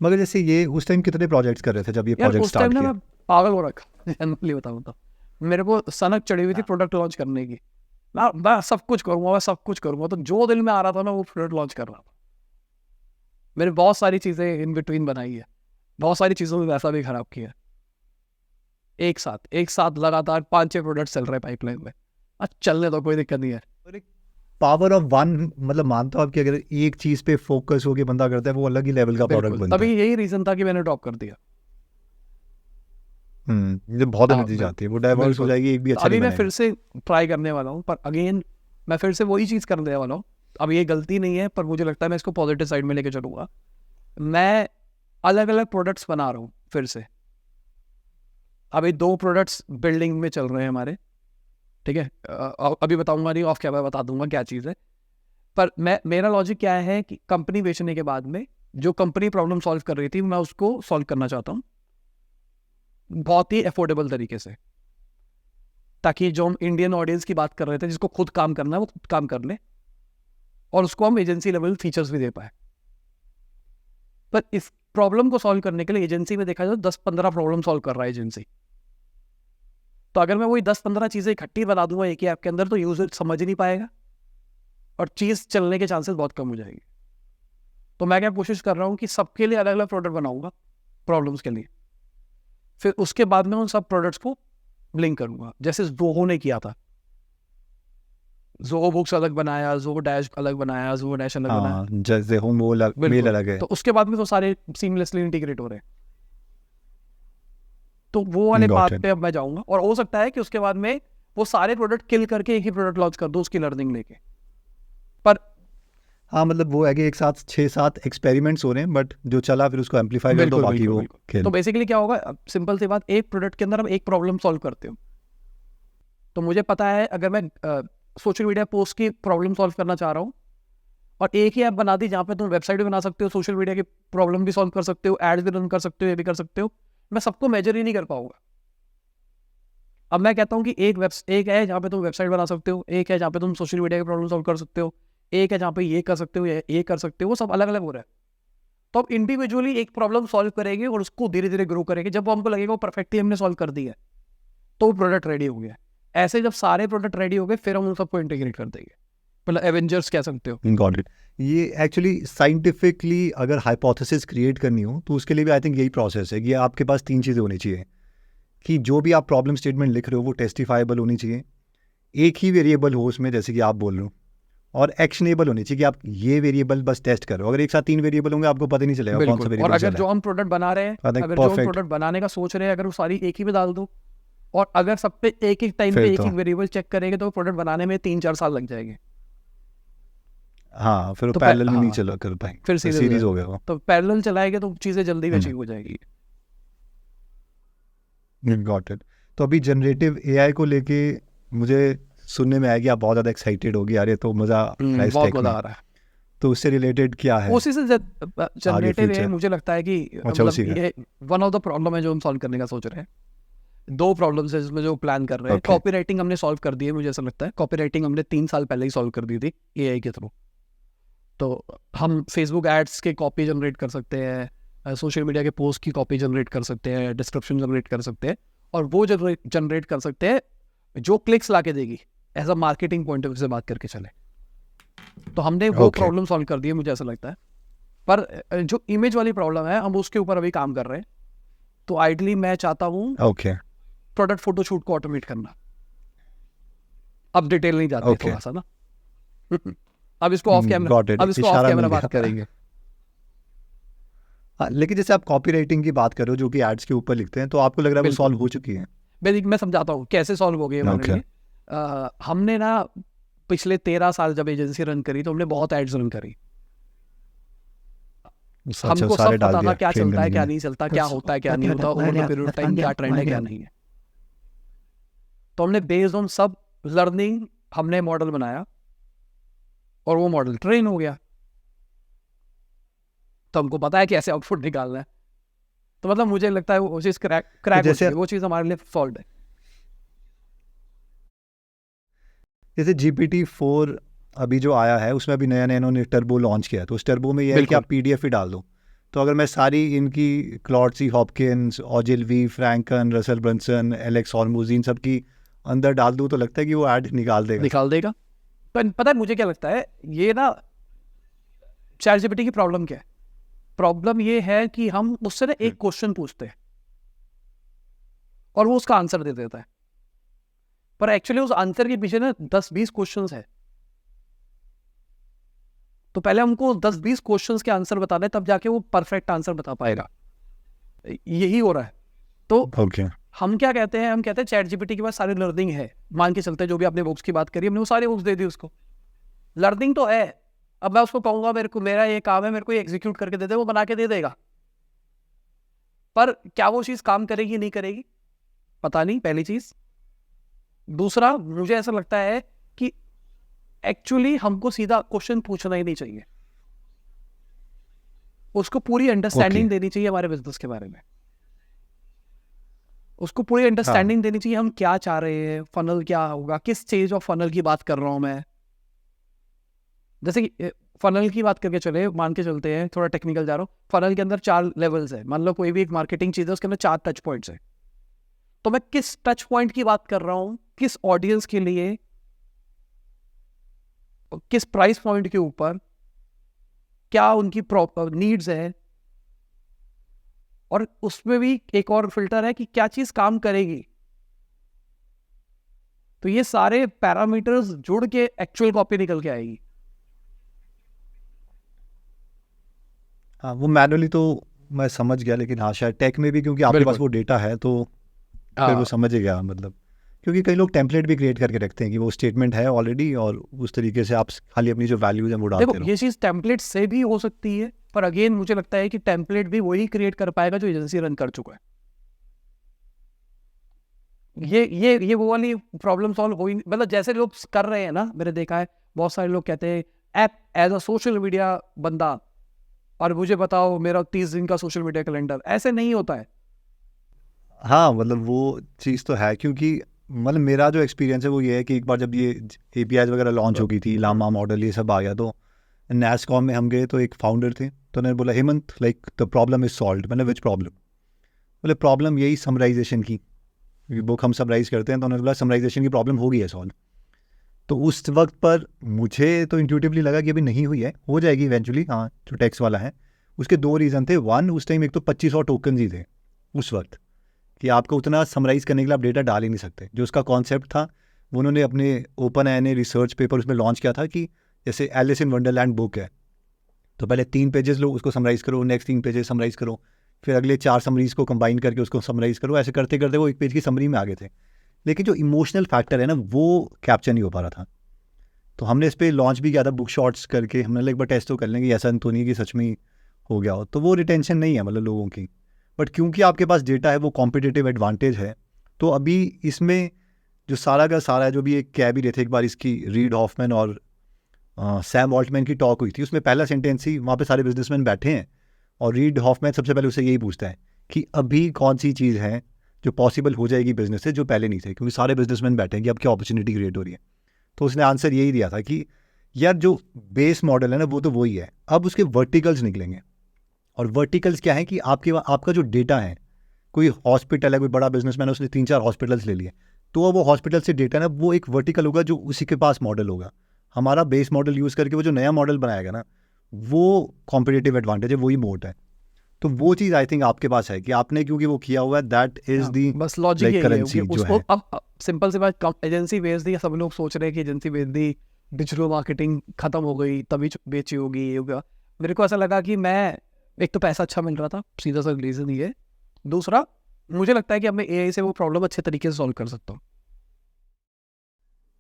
मगर जैसे ये उस टाइम कितने प्रोजेक्ट्स कर रहे थे जब ये यार प्रोजेक्ट उस टाइम स्टार्ट ना किया? मैं पागल हो रखा, जनरली बताऊँ तो मेरे को सनक चढ़ी हुई थी प्रोडक्ट लॉन्च करने की। मैं सब कुछ करूँगा, मैं सब कुछ करूँगा, तो जो दिल में आ रहा था ना वो प्रोडक्ट लॉन्च कर रहा था। मैंने बहुत सारी चीज़ें इन बिटवीन बनाई है, बहुत सारी चीज़ों में वैसा भी खराब किया। एक साथ लगातार 5-6 प्रोडक्ट चल रहे पाइपलाइन में। चलने तो कोई दिक्कत नहीं है। पावर ऑफ वन, मतलब मानता हूँ कि अगर एक चीज पे फोकस होके बंदा करता है वो अलग ही लेवल का प्रोडक्ट बनता है। तभी यही रीजन था कि मैंने ड्रॉप कर दिया। ये बहुत एनर्जी जाती है, वो डाइवर्स हो जाएगी, एक भी अच्छा अभी नहीं मैं बनेगा। फिर से ट्राई करने वाला हूँ, पर अगेन मैं फिर से वही चीज़ करने वाला हूँ। अब ये गलती नहीं है, पर मुझे लगता है मैं इसको पॉजिटिव साइड में लेके चलूँगा। मैं अलग अलग प्रोडक्ट्स बना रहा हूँ फिर से। अभी 2 प्रोडक्ट्स बिल्डिंग में चल रहे हैं हमारे, ठीक है। अभी बताऊंगा नहीं, ऑफ कैमरा बता दूंगा क्या चीज़ है। पर मेरा लॉजिक क्या है कि कंपनी बेचने के बाद में जो कंपनी प्रॉब्लम सॉल्व कर रही थी, मैं उसको सॉल्व करना चाहता हूँ बहुत ही अफोर्डेबल तरीके से, ताकि जो हम इंडियन ऑडियंस की बात कर रहे थे, जिसको खुद काम करना है वो खुद काम कर ले, और उसको हम एजेंसी लेवल फीचर्स भी दे पाए। पर इस प्रॉब्लम को सॉल्व करने के लिए एजेंसी में देखा जाए 10-15 प्रॉब्लम सॉल्व कर रहा है एजेंसी। तो अगर मैं वही 10-15 चीजें इकट्ठी बना दूंगा एक ही ऐप के अंदर, तो यूजर समझ ही नहीं पाएगा और चीज चलने के चांसेस बहुत कम हो जाएंगे। तो मैं क्या कोशिश कर रहा हूँ कि सबके लिए अलग अलग प्रोडक्ट बनाऊंगा प्रॉब्लम्स के लिए, फिर उसके बाद में उन सब प्रोडक्ट्स को लिंक करूंगा। जैसे ज़ोहो ने किया था, ज़ोहो बुक्स अलग बनाया, ज़ोहो डैश अलग बनाया, ज़ोहो डैश अलग बनाया, जैसे होम वो मेल अलग है, तो उसके बाद में तो सारे सीमलेसली इंटीग्रेट हो रहे हैं। तो वो वाले Got पाथ it. पे अब मैं जाऊंगा, और हो सकता है कि उसके बाद में वो सारे प्रोडक्ट किल करके एक ही प्रोडक्ट लॉन्च कर दो उसकी लर्निंग लेके। पर हाँ मतलब वो है कि एक साथ 6-7 एक्सपेरिमेंट्स हो रहे हैं, बट जो चला फिर उसको एम्पलीफाई कर दो, बिल्कुल, बाकी बिल्कुल, वो बिल्कुल। खेल। तो बेसिकली क्या होगा, सिंपल सी बात, एक प्रोडक्ट के अंदर हम एक प्रॉब्लम सॉल्व करते हो। तो मुझे पता है अगर मैं सोशल मीडिया पोस्ट की प्रॉब्लम सॉल्व करना चाह रहा हूँ, और एक ही ऐप बना दी जहाँ पे तुम वेबसाइट भी बना सकते हो, सोशल मीडिया की प्रॉब्लम भी सॉल्व कर सकते हो, एड्स भी रन कर सकते हो, ये भी कर सकते हो, मैं सबको मेजर ही नहीं कर पाऊंगा। अब मैं कहता हूँ कि एक है जहाँ पे तुम वेबसाइट बना सकते हो, एक है जहाँ पे तुम सोशल मीडिया की प्रॉब्लम सॉल्व कर सकते हो, एक है जहाँ पे ये कर सकते हो, ये कर सकते हो, वो सब अलग अलग हो रहा है। तो अब इंडिविजुअली एक प्रॉब्लम सॉल्व करेंगे और उसको धीरे धीरे ग्रो करेंगे। जब वो हमको लगेगा वो परफेक्टली हमने सॉल्व कर दिया है, तो वो प्रोडक्ट रेडी हो गया। ऐसे जब सारे प्रोडक्ट रेडी हो गए, फिर हम उन सबको इंटीग्रेट कर देंगे, मतलब एवेंजर्स कह सकते हो। Got it. ये एक्चुअली साइंटिफिकली अगर हाइपोथेसिस क्रिएट करनी हो तो उसके लिए भी आई थिंक यही प्रोसेस है कि आपके पास 3 चीज़ें होनी चाहिए कि जो भी आप प्रॉब्लम स्टेटमेंट लिख रहे हो वो टेस्टिफाइबल होनी चाहिए, एक ही वेरिएबल हो उसमें जैसे कि आप बोल रहे हो, और एक्शनेबल होनी चाहिए कि आप ये वेरिएबल बस टेस्ट करो। अगर एक साथ 3 वेरिएबल होंगे आपको पता ही नहीं चलेगा कौन सा बिल्कुल। और वेरिएबल अगर चला जो हम प्रोडक्ट बना रहे हैं, I think अगर जो हम perfect. प्रोडक्ट बनाने का सोच रहे हैं, अगर वो सारी एक ही में डाल दो, और अगर सब पे एक एक टाइम फिर पे एक तो- एक वेरिएबल चेक करेंगे, तो प्रोडक्ट बनाने में 3-4 साल लग जाएंगे। हाँ फिर तो पैरेलल में नहीं हाँ, चला कर पाएंगे, फिर सीरीज हो गया वो। तो पैरेलल चलाएंगे तो चीजें जल्दी भी अचीव हो जाएगी। Got it. तो अभी जनरेटिव एआई को लेके मुझे सुनने में आया कि आप बहुत ज़्यादा एक्साइटेड होगी, अरे तो मज़ा प्राइस बहुत टैग मजा में, आ रहा है। तो उससे रिलेटेड क्या है उसी से जनरेटिव future? मुझे लगता है कि अच्छा, मतलब उसी का। ये वन ऑफ द प्रॉब्लम है जो हम सॉल्व करने का सोच रहे हैं। 2 प्रॉब्लम्स है जिसमें जो प्लान कर रहे हैं। Okay. कॉपी राइटिंग हमने सॉल्व कर दी है, मुझे ऐसा लगता है। कॉपी राइटिंग हमने 3 साल पहले ही सॉल्व कर दी थी एआई के थ्रू। तो हम फेसबुक एड्स के कॉपी जनरेट कर सकते हैं, सोशल मीडिया के पोस्ट की कॉपी जनरेट कर सकते हैं, डिस्क्रिप्शन जनरेट कर सकते हैं, और वो जनरेट कर सकते हैं जो क्लिक्स ला के देगी, as a marketing point of view से बात करके चले। तो हमने वो Okay. प्रॉब्लम सॉल्व कर दी है, मुझे ऐसा लगता है। पर जो इमेज वाली प्रॉब्लम है, हम उसके ऊपर अभी काम कर रहे हैं। तो आइडली मैं चाहता हूँ ओके प्रोडक्ट फोटोशूट को ऑटोमेट करना। अब डिटेल नहीं जाते Okay. थोड़ा सा ना। अब इसको ऑफ Got कैमरा it. अब इसको ऑफ इशारा कैमरा मिल बात गया। करेंगे। हाँ, लेकिन जैसे आप कॉपी राइटिंग की बात करो जो कि एड्स के ऊपर लिखते हैं, तो आपको लग रहा है वो बिल्कुल। सॉल्व हो चुकी है? मैं समझाता हूँ कैसे सॉल्व हो गई हमारे Okay. लिए। हमने ना पिछले 13 साल जब एजेंसी रन करी, तो हमने बहुत एड्स रन करी। अच्छा, हमको सारे सब डाल पता था दिया क्या train चलता है, करने क्या के लिए। नहीं चलता, क्या होता है, क्या नहीं होता, over the period of time क्या ट्रेंड है, क्या नहीं है। तो हमने बेस्ड ऑन सब लर्निंग हमने मॉडल बनाया, और वो मॉडल ट्रेन हो गया। तो हमको पता है कि ऐसे आउटपुट निकालना है। तो मतलब मुझे लगता है वो चीज़ क्रैक हो जैसे- चुकी है, वो चीज़ हमारे लिए सॉल्व है। जैसे GPT-4 अभी जो आया है उसमें अभी नया नया इन्होंने टर्बो लॉन्च किया है, तो उस टर्बो में ये है कि बिल्कुल। आप PDF ही डाल दो। तो अगर मैं सारी इनकी Claude C Hopkins, Ogilvy, Frank Kern, Russell Brunson, Alex Hormozi, इन सब की अंदर डाल दूँ तो लगता है कि वो ऐड निकाल देगा। निकाल देगा। तो पता है मुझे क्या लगता है, ये ना ChatGPT की प्रॉब्लम क्या है? प्रॉब्लम ये है कि हम उससे ना एक क्वेश्चन पूछते हैं और वो उसका आंसर दे देता है, पर एक्चुअली उस आंसर के पीछे ना 10-20 क्वेश्चंस है। तो पहले हमको 10-20 क्वेश्चंस के आंसर बताना है, तब जाके वो परफेक्ट आंसर बता पाएगा। यही हो रहा है। तो ओके हम क्या कहते हैं, हम कहते हैं ChatGPT के पास सारी लर्निंग है। मान के चलते जो भी आपने बुक्स की बात करी, हमने वो सारी बुक्स दे दी उसको, लर्निंग तो है। अब मैं उसको कहूंगा मेरा ये काम है, मेरे को एग्जीक्यूट करके दे दे, वो बना के दे देगा। पर क्या वो चीज काम करेगी नहीं करेगी पता नहीं, पहली चीज। दूसरा, मुझे ऐसा लगता है कि एक्चुअली हमको सीधा क्वेश्चन पूछना ही नहीं चाहिए, उसको पूरी अंडरस्टैंडिंग देनी चाहिए हमारे बिजनेस के बारे में। उसको पूरी अंडरस्टैंडिंग देनी चाहिए हम क्या चाह रहे हैं, फनल क्या होगा, किस स्टेज ऑफ फनल की बात कर रहा हूँ मैं। जैसे कि फनल की बात करके चले, मान के चलते हैं, थोड़ा टेक्निकल जा रहा हूँ, फनल के अंदर 4 लेवल्स है। मान लो कोई भी एक मार्केटिंग चीज़ है, उसके अंदर 4 टच पॉइंट्स है। तो मैं किस टच पॉइंट की बात कर रहा हूँ, किस ऑडियंस के लिए, किस प्राइस पॉइंट के ऊपर, क्या उनकी नीड्स है, और उसमें भी एक और फिल्टर है कि क्या चीज काम करेगी। तो ये सारे पैरामीटर्स जुड़ के एक्चुअल कॉपी निकल के आएगी। हाँ, वो मैनुअली तो मैं समझ गया, लेकिन हाँ शायद टेक में भी क्योंकि आपके पास वो डेटा है तो फिर वो समझ गया। मतलब क्योंकि कई लोग टेम्पलेट भी क्रिएट करके रखते हैं कि वो स्टेटमेंट है ऑलरेडी और उस तरीके से आप खाली अपनी जो वैल्यूज हैं वो डालते देखो रहो। ये चीज टेम्पलेट से भी हो सकती है, पर अगेन मुझे लगता है कि टेम्पलेट भी वही क्रिएट कर पाएगा जो एजेंसी रन कर चुका है। ये वो वाली प्रॉब्लम सॉल्व हो ही, मतलब जैसे लोग कर रहे हैं ना, मैंने देखा है बहुत सारे लोग कहते हैं ऐप एज अ सोशल मीडिया बंदा, और मुझे बताओ मेरा 30 दिन का सोशल मीडिया कैलेंडर। ऐसे नहीं होता है। हाँ मतलब वो चीज़ तो है, क्योंकि मतलब मेरा जो एक्सपीरियंस है वो ये है कि एक बार जब ये APIs वगैरह लॉन्च हो गई थी, लामा मॉडल ये सब आ गया, तो NASSCOM में हम गए तो एक फाउंडर थे, तो उन्होंने बोला Hemant like the problem is solved. मैंने विच प्रॉब्लम? बोले प्रॉब्लम यही समराइजेशन की, क्योंकि बुक हम समराइज करते हैं, तो उन्होंने बोला समराइजेशन की प्रॉब्लम हो गई है सॉल्व। तो उस वक्त पर मुझे तो इंट्यूटिवली लगा कि अभी नहीं हुई है, हो जाएगी इवेंचुअली। हाँ जो टैक्स वाला है उसके 2 रीज़न थे। वन, उस टाइम एक तो 2500 टोकन ही थे उस वक्त, कि आपको उतना समराइज़ करने के लिए आप डेटा डाल ही नहीं सकते। जो उसका कॉन्सेप्ट था वो उन्होंने अपने ओपन AI ने रिसर्च पेपर उसमें लॉन्च किया था कि जैसे एलिस इन वंडरलैंड बुक है, तो पहले 3 पेजेस लो, उसको समराइज़ करो, नेक्स्ट 3 पेजेस समराइज़ करो, फिर अगले 4 समरीज को कंबाइन करके उसको समराइज़ करो। ऐसे करते करते वो 1 पेज की समरी में आ गए थे, लेकिन जो इमोशनल फैक्टर है ना वो कैप्चर नहीं हो पा रहा था। तो हमने इस पर लॉन्च भी किया था बुक शॉट्स करके। हमने एक बार टेस्ट तो कर लेंगे, ऐसा तो नहीं कि सच में ही हो गया हो। तो वो रिटेंशन नहीं है मतलब लोगों की, बट क्योंकि आपके पास डेटा है वो कॉम्पिटिटिव एडवांटेज है। तो अभी इसमें जो सारा का सारा है, जो भी एक कह भी रहे थे एक बार इसकी, रीड हॉफमैन और सैम ऑल्टमैन की टॉक हुई थी, उसमें पहला सेंटेंस ही, वहाँ पे सारे बिजनेसमैन बैठे हैं और रीड हॉफमैन सबसे पहले उससे यही पूछता है कि अभी कौन सी चीज़ है जो पॉसिबल हो जाएगी बिजनेस से जो पहले नहीं थे, क्योंकि सारे बिजनेसमैन बैठे हैं कि अब क्या अपॉर्चुनिटी क्रिएट हो रही है। तो उसने आंसर यही दिया था कि यार जो बेस मॉडल है ना वो तो वही है, अब उसके वर्टिकल्स निकलेंगे। और वर्टिकल्स क्या है कि आपका जो डेटा है, कोई हॉस्पिटल है, कोई बड़ा बिजनेसमैन है, उसने 3-4 हॉस्पिटल्स ले लिए, तो वो हॉस्पिटल से डेटा ना वो एक वर्टिकल होगा जो उसी के पास मॉडल होगा। हमारा बेस मॉडल यूज़ करके वो जो नया मॉडल बनाएगा ना, वो कॉम्पिटिटिव एडवांटेज है, वही मोट है। तो वो चीज़ आई थिंक आपके पास है कि आपने क्योंकि वो किया हुआ है, दैट इज दी बस लॉजिक लाइक यही है करेंसी कि जो उसको है। अब सिंपल सी बात, एजेंसी बेच दी, सब लोग सोच रहे हैं कि एजेंसी बेच दी, डिजिटल मार्केटिंग खत्म हो गई तभी बेची होगी, ये होगा। मेरे को ऐसा लगा कि मैं, एक तो पैसा अच्छा मिल रहा था, सीधा सा रीजन ये। दूसरा, मुझे लगता है कि अब मैं AI से वो प्रॉब्लम अच्छे तरीके से सॉल्व कर सकता हूँ।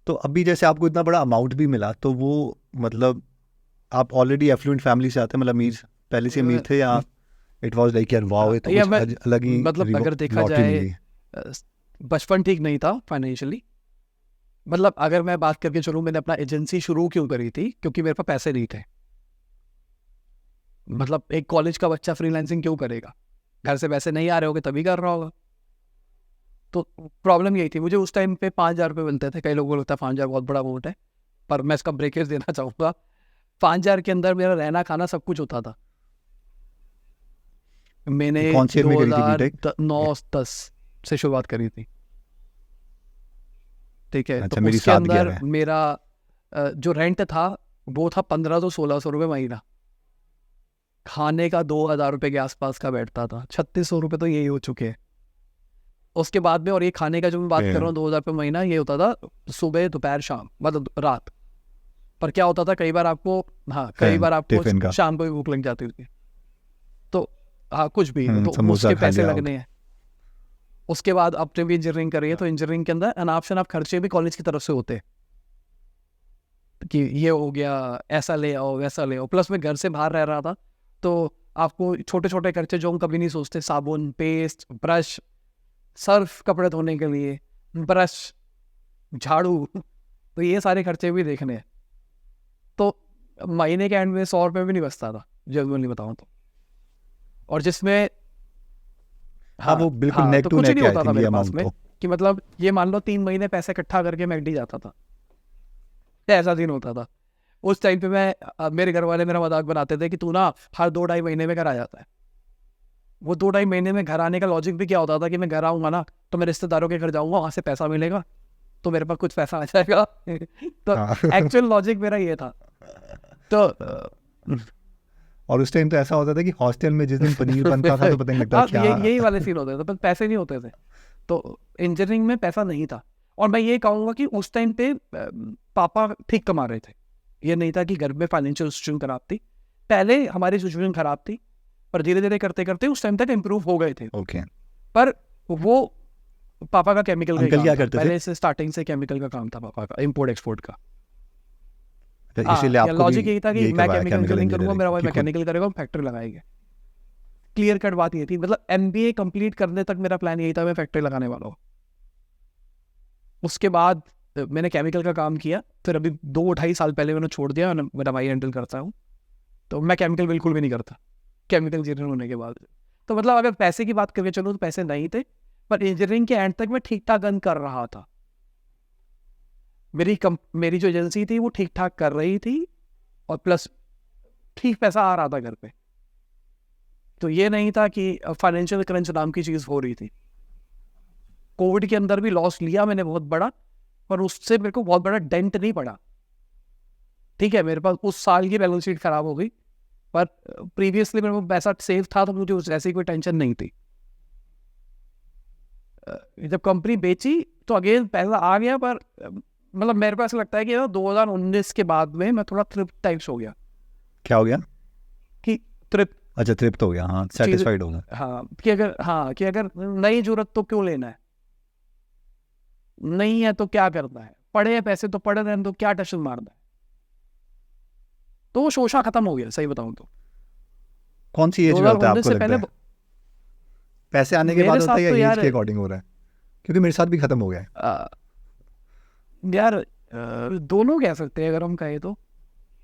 तो अभी जैसे आपको इतना बड़ा अमाउंट भी मिला, तो वो मतलब आप ऑलरेडी एफ्लुएंट फैमिली से आते हैं, मतलब अमीर, पहले से अमीर थे, या इट वाज लाइक यार वाओ ये तो या कुछ मैं, अलग ही मतलब अगर देखा लॉटरी जाए, मिली? अ, बचपन ठीक नहीं था फाइनेंशियली। मतलब अगर मैं बात करके चलूँ, मैंने अपना एजेंसी शुरू क्यों करी थी, क्योंकि मेरे पास पैसे नहीं थे। मतलब एक कॉलेज का बच्चा फ्रीलांसिंग क्यों करेगा, घर से पैसे नहीं आ रहे होगे तभी कर रहा होगा। तो प्रॉब्लम यही थी, मुझे उस टाइम पे 5,000 रुपये मिलते थे। कई लोगों को लगता है 5,000 बहुत बड़ा अमाउंट है, पर मैं इसका ब्रेकेज देना चाहूँगा। 5,000 के अंदर मेरा रहना खाना सब कुछ होता था। मैंने कौन सी ईयर में करी थी बीटेक? 2009-10 से शुरुआत करी थी, ठीक है। अच्छा, तो मेरी उसके सादगी अंदर है। मेरा जो रेंट था वो था 1,500-1,600 रुपये महीना। खाने का 2,000 रुपये के आसपास का बैठता था, 3,600 रुपये तो यही हो चुके हैं उसके बाद में। और ये खाने का जो मैं बात कर रहा हूँ 2,000 रुपये महीना, ये होता था सुबह दोपहर शाम, मतलब रात। पर क्या होता था, कई बार आपको, हाँ कई बार टिफिन आपको का। शाम को भी भूख लग जाती थी, तो हाँ कुछ भी, तो समोसा उसके खा पैसे लिया लगने हैं। उसके बाद आपने भी इंजीनियरिंग करी है, तो इंजीनियरिंग के अंदर अनाप शनाप खर्चे भी कॉलेज की तरफ से होते हैं कि ये हो गया, ऐसा ले आओ वैसा ले आओ। प्लस मैं घर से बाहर रह रहा था, तो आपको छोटे छोटे खर्चे जो हम कभी नहीं सोचते, साबुन, पेस्ट, ब्रश, सर्फ कपड़े धोने के लिए, ब्रश, झाड़ू, तो ये सारे खर्चे भी देखने हैं। तो महीने के एंड में 100 रुपये भी नहीं बचता था, जेन्युइनली बताऊँ तो। और जिसमें हाँ वो बिल्कुल नेक तो टू कुछ नेक नहीं है होता था ये मेरे पास अमाउंट में तो। कि मतलब ये मान लो 3 महीने पैसे इकट्ठा करके मैकडी जाता था, ऐसा दिन होता था उस टाइम पे। मेरे घर वाले मेरा मजाक बनाते थे कि तू ना हर 2-2.5 महीने में घर आ जाता है। वो 2-2.5 महीने में घर आने का लॉजिक भी क्या होता था कि मैं घर आऊंगा ना तो मैं रिश्तेदारों के घर जाऊंगा, वहां से पैसा मिलेगा तो मेरे पास कुछ पैसा आ जाएगा। तो हाँ। एक्चुअल लॉजिक मेरा ये था। तो और उस टाइम तो ऐसा होता था कि हॉस्टल में जिस दिन पनीर बनता था तो पता नहीं लगता क्या। यही वाले सीन होते थे, पर पैसे नहीं होते थे। तो इंजीनियरिंग में पैसा नहीं था। और मैं ये कहूँगा कि उस टाइम पे पापा ठीक कमा रहे थे, ये नहीं था कि घर में फाइनेंशियल सिचुएशन खराब थी। पहले हमारी सिचुएशन खराब थी पर धीरे धीरे करते करते उस टाइम तक इम्प्रूव हो गए थे। ओके। पर वो पापा का केमिकल का अंकल काम क्या था, करते थे? पहले से स्टार्टिंग से केमिकल का काम था पापा का, इम्पोर्ट एक्सपोर्ट का। तो इसीलिए आपको भी लॉजिक यही था कि मैं करवाया केमिकल इंजीनियरिंग करूंगा, मेरा भाई कि खुद। मैकेनिकल करेगा, फैक्ट्री लगाएंगे। क्लियर कट बात ये थी, मतलब MBA कंप्लीट करने तक मेरा प्लान यही था मैं फैक्ट्री लगाने वाला हूँ। उसके बाद मैंने केमिकल का काम किया, फिर अभी 2-2.5 साल पहले मैंने छोड़ दिया, मेरा भाई हैंडल करता हूँ। तो मैं केमिकल बिल्कुल भी नहीं करता केमिकल इंजीनियर होने के बाद। तो मतलब अगर पैसे की बात करके चलूँ तो पैसे नहीं थे, पर इंजीनियरिंग के एंड तक मैं ठीक ठाक अर्न कर रहा था। मेरी जो एजेंसी थी वो ठीक ठाक कर रही थी और प्लस ठीक पैसा आ रहा था घर पे। तो ये नहीं था कि फाइनेंशियल क्रंच नाम की चीज़ हो रही थी। कोविड के अंदर भी लॉस लिया मैंने बहुत बड़ा, पर उससे मेरे को बहुत बड़ा डेंट नहीं पड़ा। ठीक है, मेरे पास उस साल की बैलेंस शीट खराब हो गई, पर प्रीवियसली मेरे पास पैसा सेव था तो मुझे ऐसी कोई टेंशन नहीं थी। जब कंपनी बेची तो अगेन पैसा आ गया, पर मतलब मेरे को ऐसा लगता है कि 2019 के बाद में मैं थोड़ा थ्रिफ्ट टाइप्स हो गया। क्या हो गया? कि थ्रिफ्ट, अच्छा तृप्त हो गया, हाँ सेटिस्फाइड हो गया। कि अगर नई जरूरत तो क्यों लेना है, नहीं है तो क्या करना है, पड़े हैं पैसे तो पड़े रहने तो क्या टेंशन मारना है। तो वो शोशा खत्म हो गया, सही बताऊं तो। कौन सी एज में होता है 2019 आपको से लगता पहले है? पैसे आने के मेरे बाद होता है साथ या तो एज यार के अकॉर्डिंग हो रहा है? क्योंकि मेरे साथ भी खत्म हो गया है। यार दोनों कह सकते हैं अगर हम कहें तो।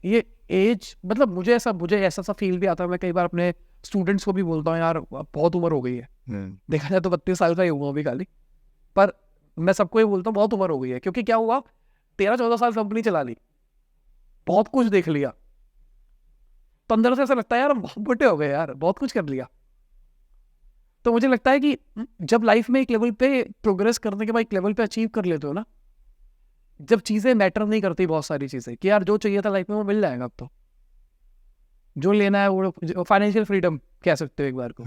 ये एज मतलब मुझे ऐसा सा फील भी आता है, मैं कई बार अपने स्टूडेंट्स को भी बोलता हूँ यार बहुत उम्र हो गई है। देखा जाए तो 32 साल का ही हुआ अभी खाली, पर मैं सबको ये बोलता हूँ बहुत उम्र हो गई है। क्योंकि क्या हुआ, 13-14 साल कंपनी चला ली, बहुत कुछ देख लिया, तो अंदर से ऐसा लगता है यार हम बहुत बड़े हो गए यार, बहुत कुछ कर लिया। तो मुझे लगता है कि जब लाइफ में एक लेवल पे प्रोग्रेस करने के बाद एक लेवल पे अचीव कर लेते हो ना, जब चीजें मैटर नहीं करती, बहुत सारी चीजें कि यार जो चाहिए था लाइफ में वो मिल जाएगा, अब तो जो लेना है वो फाइनेंशियल फ्रीडम कह सकते हो एक बार को।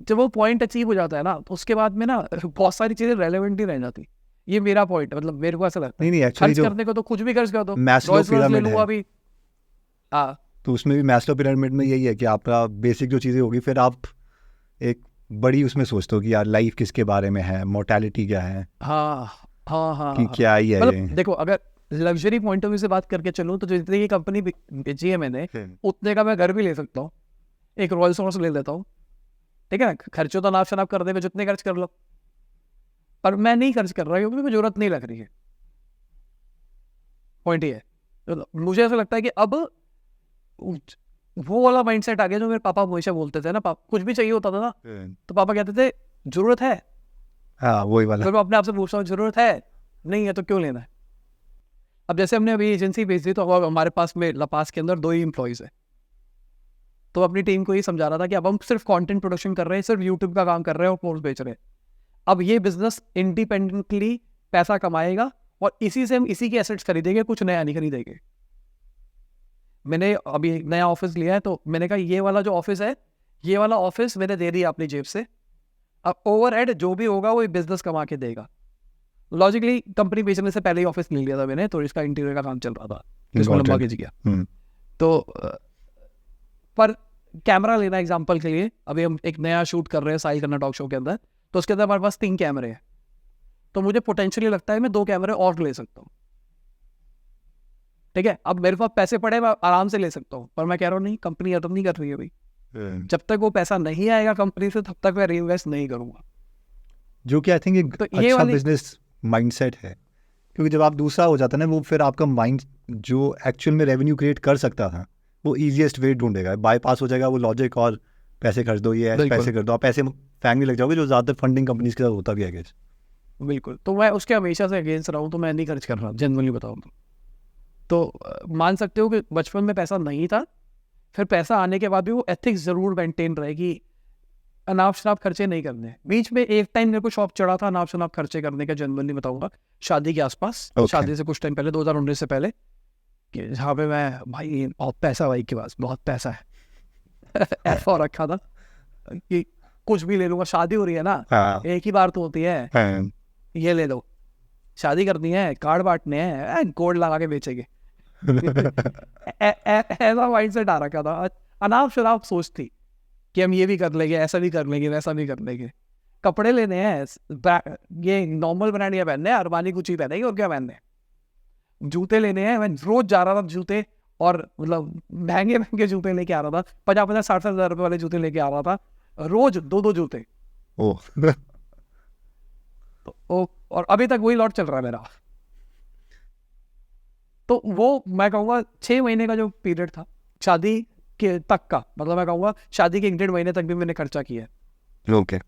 जब वो पॉइंट अचीव हो जाता है ना, तो उसके बाद में ना बहुत सारी चीजें रेलेवेंट ही रह जाती। ये मेरा पॉइंट है, मतलब मेरे को ऐसा लगता है। नहीं एक्चुअली खर्च जो करने को तो कुछ भी खर्च कर दो, मैस्लो रॉयल्स रॉयस ले पिरामिड लूंगा है, अभी। हाँ तो उसमें भी मैस्लो पिरामिड में यही है कि आपका बेसिक जो चीज़ें होगी, फिर आप एक बड़ी उसमें सोचते हो कि यार लाइफ किसके बारे में है, मोर्टेलिटी क्या है, हाँ हाँ हाँ कि क्या ही है ये। मतलब देखो, अगर लग्जरी पॉइंट ऑफ व्यू से बात करके चलूँ तो जितनी की कंपनी बेची है मैंने, उतने का मैं घर भी ले सकता हूँ, एक रॉयल्स रॉयस ले लेता हूँ। ठीक है ना, खर्चों तो नाप शनाप कर दे, जितने खर्च कर लो, पर मैं नहीं खर्च कर रहा क्योंकि मुझे जरूरत नहीं लग रही है। पॉइंट ये है, तो मुझे ऐसा लगता है कि अब वो वाला माइंडसेट आ गया जो मेरे पापा हमेशा बोलते थे ना, कुछ भी चाहिए होता था ना तो पापा कहते थे जरूरत है। हाँ वही वाला। फिर मैं अपने आप से पूछता हूँ जरूरत है, नहीं है तो क्यों लेना है। अब जैसे हमने अभी एजेंसी भेज दी, तो अब हमारे पास में लपास के अंदर 2 ही एम्प्लॉइज है। तो अपनी टीम को ये समझा रहा था कि अब हम सिर्फ कंटेंट प्रोडक्शन कर रहे हैं, सिर्फ यूट्यूब का काम कर रहे हैं और कोर्स बेच रहे हैं। अब ये बिजनेस इंडिपेंडेंटली पैसा कमाएगा और इसी से हम इसी के एसेट्स खरीदेंगे, कुछ नया नहीं खरीदेंगे। मैंने अभी एक नया ऑफिस लिया है, तो मैंने कहा ये वाला जो ऑफिस है, ये वाला ऑफिस मैंने दे दिया अपनी जेब से, अब ओवरहेड जो भी होगा वो बिजनेस कमा के देगा। लॉजिकली कंपनी बेचने से पहले ही ऑफिस ले लिया था मैंने, तो इसका इंटीरियर का काम चल रहा था जिसको लंबा खींच गया। तो पर कैमरा लेना एग्जांपल के लिए, अभी हम एक नया शूट कर रहे हैं साहिल खन्ना टॉक शो के अंदर, तो उसके अंदर हमारे पास 3 कैमरे हैं। तो मुझे पोटेंशियली लगता है मैं 2 कैमरे और ले सकता हूँ। ठीक है, अब मेरे पास पैसे पड़े, मैं आराम से ले सकता हूँ, पर मैं कह रहा हूँ नहीं, कंपनी अर्न नहीं कर रही है भाई। जब तक वो पैसा नहीं आएगा कंपनी से, तब तक मैं रीइन्वेस्ट नहीं करूंगा। जो कि आई थिंक एक तो अच्छा बिजनेस माइंडसेट है, क्योंकि जब आप दूसरा हो जाता है ना, वो फिर आपका माइंड जो एक्चुअल में रेवेन्यू क्रिएट कर सकता था, वो ईजीएस्ट वे ढूंढेगा, बाईपास हो जाएगा वो लॉजिक, और पैसे खर्च दो, ये पैसे कर दो, आप पैसे फैंग लग जाओगे, जो ज़्यादातर फंडिंग कंपनीज के साथ होता भी है गेस। बिल्कुल, तो मैं उसके हमेशा से अगेंस्ट रहा हूँ, तो मैं नहीं खर्च कर रहा, जनरली बताऊँ तो मान सकते हो कि बचपन में पैसा नहीं था, फिर पैसा आने के बाद भी वो एथिक्स ज़रूर मेंटेन रहे कि अनाप शनाप खर्चे नहीं करने। बीच में एक टाइम मेरे को शौक चढ़ा था अनाप शनाप खर्चे करने का, जनरली बताऊंगा, शादी के आसपास। Okay. शादी से कुछ टाइम पहले, 2019 से पहले, कि जहाँ पे मैं भाई बहुत पैसा, भाई के पास बहुत पैसा है ऐसा हो रखा था कि कुछ भी ले लूंगा, शादी हो रही है ना, हाँ, एक ही बार तो होती है, हाँ, ये ले लो, शादी करनी है, कार्ड बांटने हैं, कोड लगा के बेचेंगे ऐसा माइंड सेट आ रखा था। अनाप शनाप सोच थी कि हम ये भी कर लेंगे, ऐसा भी कर लेंगे, वैसा भी कर लेंगे। कपड़े लेने हैं, ये नॉर्मल ब्रांड ये पहनने हैं, अरमानी कुछ ही पहनेंगे, और क्या पहनने हैं। जूते लेने हैं, मैं रोज जा रहा था जूते, और मतलब महंगे महंगे जूते लेके आ रहा था, 50-50, 60-60 हज़ार रुपए वाले जूते लेके आ रहा था रोज, 2-2 जूते। ओह तो और अभी तक वही लॉट चल रहा है मेरा। तो वो मैं कहूँगा 6 महीने का जो पीरियड था शादी के तक का, मतलब मैं कहूँगा शादी के 1-1.5 महीने तक भी मैंने खर्चा किया है। ओके।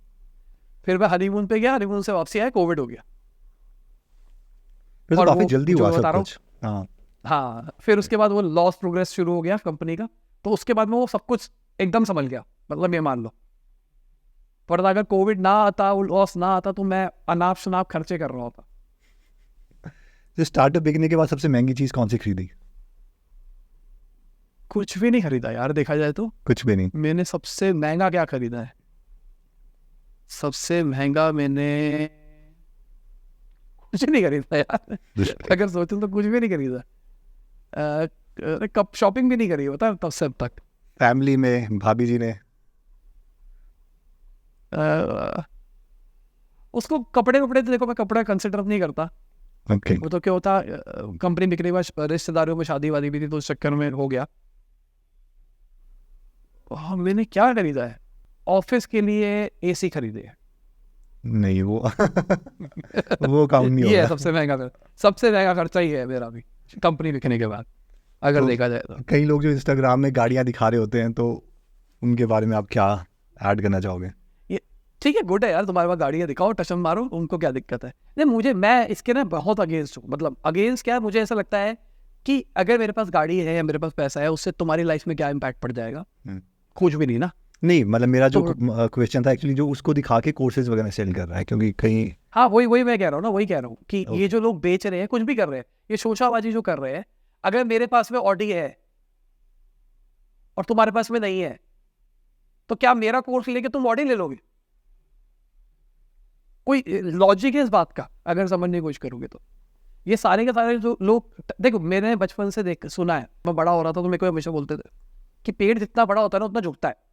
फिर मैं हनीमून पे गया, हनीमून से वापसी आया, कोविड हो गया। फिर तो और काफी वो जल्दी जो हुआ बता सब रहा हूँ, कुछ। हाँ, हाँ, फिर उसके बाद वो लॉस प्रोग्रेस शुरू हो गया कंपनी का, तो उसके बाद में वो सब कुछ एकदम संभल गया, मतलब ये मान लो। पर अगर कोविड ना आता, वो लॉस ना आता, तो मैं अनाप शनाप खर्चे कर रहा होता। तो स्टार्टअप बिकने के बाद सबसे महंगी चीज कौन सी खरीदी? कुछ भी नहीं खरीदा यार, देखा जाए तो। कुछ भी नहीं। मैंने सबसे महंगा क्या खरीदा है? सबसे महंगा मैंने कुछ नहीं खरीदा यार अगर सोचूं तो कुछ भी नहीं खरीदा। कब शॉपिंग भी नहीं करी होता तब से अब तक। फैमिली में भाभी जी ने? उसको कपड़े तो देखो, मैं कपड़ा कंसिडर नहीं करता। ओके। वो तो क्या होता, कंपनी बिकने के बाद रिश्तेदारियों में शादी वादी भी थी, तो उस चक्कर में हो गया। हाँ, मैंने क्या खरीदा है? ऑफिस के लिए एसी खरीदे है। नहीं, वो वो काउंट नहीं ये है होगा। सबसे महंगा खर्चा ही है मेरा भी कंपनी बिकने के बाद, अगर तो देखा जाए तो। कई लोग जो इंस्टाग्राम में गाड़ियां दिखा रहे होते हैं, तो उनके बारे में आप क्या ऐड करना चाहोगे? ये ठीक है, गुड है यार, तुम्हारे पास गाड़ियाँ दिखाओ, टचन मारो, उनको क्या दिक्कत है। नहीं, मैं इसके ना बहुत अगेंस्ट हूँ। मतलब अगेंस्ट क्या है, मुझे ऐसा लगता है कि अगर मेरे पास गाड़ी है या मेरे पास पैसा है, उससे तुम्हारी लाइफ में क्या इम्पैक्ट पड़ जाएगा? कुछ भी नहीं ना। नहीं, मतलब मेरा जो तो क्वेश्चन था एक्चुअली, जो उसको दिखा के कोर्सेज वगैरह सेल कर रहा है, क्योंकि कहीं। हाँ, वही मैं कह रहा हूँ ना, वही कह रहा हूँ कि ये जो लोग बेच रहे हैं, कुछ भी कर रहे हैं, ये शोशाबाजी जो कर रहे हैं, अगर मेरे पास में ऑडी है और तुम्हारे पास में नहीं है, तो क्या मेरा कोर्स लेके तुम ऑडी ले लोगे? कोई लॉजिक है इस बात का अगर समझने की कोशिश करोगे तो? ये सारे के सारे जो लोग, देखो मैंने बचपन से देख सुना है, मैं बड़ा हो रहा था तो मेरे को हमेशा बोलते थे कि पेड़ जितना बड़ा होता है ना, उतना झुकता है।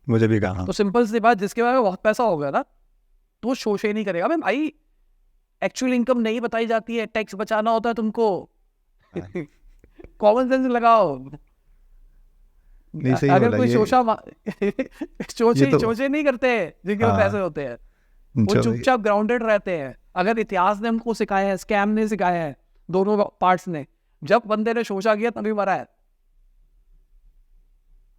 मुझे भी कहा। तो सिंपल सी बात, जिसके पास में बहुत पैसा होगा ना, तो वो शोशे ही नहीं करेगा। भाई एक्चुअल इनकम नहीं बताई जाती है, टैक्स बचाना होता है तुमको कॉमन सेंस लगाओ। नहीं, सही अगर बोला कोई ये। शोशे नहीं करते जिनके पास पैसे होते हैं, वो चुपचाप ग्राउंडेड रहते हैं। अगर इतिहास ने हमको सिखाया है, स्कैम ने सिखाया है, दोनों पार्ट्स ने, जब बंदे ने शोषा किया तभी मरा है।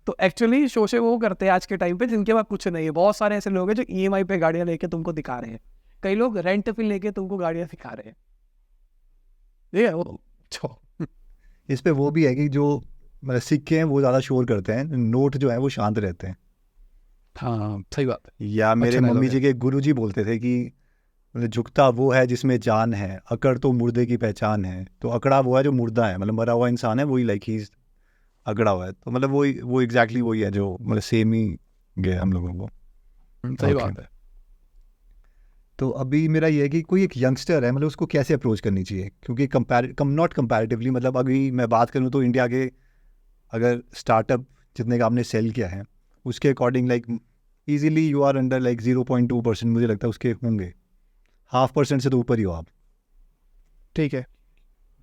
तो एक्चुअली शोषे वो करते हैं आज के टाइम पे जिनके पास कुछ नहीं है। बहुत सारे ऐसे लोग हैं जो ईएमआई पे गाड़ियां लेके तुमको दिखा रहे हैं, कई लोग रेंट पे लेके तुमको गाड़ियां दिखा रहे हैं। ठीक है, वो इस पे वो भी है कि जो मतलब सिक्के हैं वो ज़्यादा शोर करते हैं, नोट जो है वो शांत रहते हैं। हाँ, सही बात है। या मेरे अच्छा मम्मी dialogue जी के गुरुजी बोलते थे कि मतलब झुकता वो है जिसमें जान है, अकड़ तो मुर्दे की पहचान है। तो अकड़ा वो है जो मुर्दा है, मतलब मरा हुआ इंसान है, वही लाइक ही अकड़ा हुआ है। तो मतलब वो एग्जैक्टली वही है जो मतलब सेम ही गए हम लोगों को। सही बात है। तो अभी मेरा ये है कि कोई एक यंगस्टर है, मतलब उसको कैसे अप्रोच करनी चाहिए? क्योंकि नॉट कंपैरेटिवली, मतलब अभी मैं बात करूँ तो इंडिया के अगर स्टार्टअप जितने का आपने सेल किया है, उसके according like easily you are under like 0.2%, मुझे लगता है उसके होंगे। 0.5% से तो ऊपर ही हो आप। ठीक है,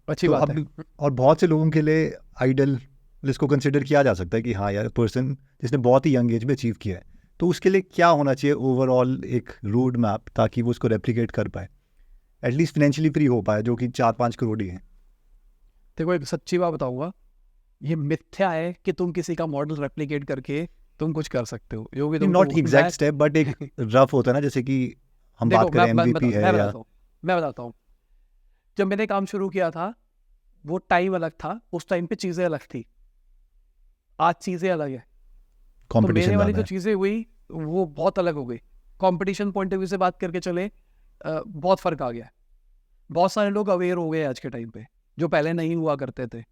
अच्छी तो बात है। अब और बहुत से लोगों के लिए आइडल इसको कंसिडर किया जा सकता है कि हाँ यार, पर्सन जिसने बहुत ही यंग एज में अचीव किया है, तो उसके लिए क्या होना चाहिए ओवरऑल एक रोड मैप, ताकि वो उसको रेप्लिकेट कर पाए, एटलीस्ट फाइनेंशियली फ्री हो पाए, जो कि 4-5 करोड़ ही है। देखो, एक सच्ची बात बताऊंगा, ये मिथ्या है कि तुम किसी का मॉडल रेप्लिकेट करके तुम कुछ कर सकते हो, जो भी नॉट एग्जैक्ट स्टेप बट एक रफ होता है ना, जैसे कि हम देखो, बात करें MVP है या मैं बताता हूँ। जब मैंने काम शुरू किया था वो टाइम अलग था, उस टाइम पे चीज़ें अलग थी, आज चीज़ें अलग है। तो कंपटीशन मेरे वाली ज़्यादा जो है। चीज़ें हुई वो बहुत अलग हो गई। कंपटीशन पॉइंट ऑफ व्यू से बात करके चले, बहुत फ़र्क आ गया है। बहुत सारे लोग अवेयर हो गए आज के टाइम पे, जो पहले नहीं हुआ करते थे।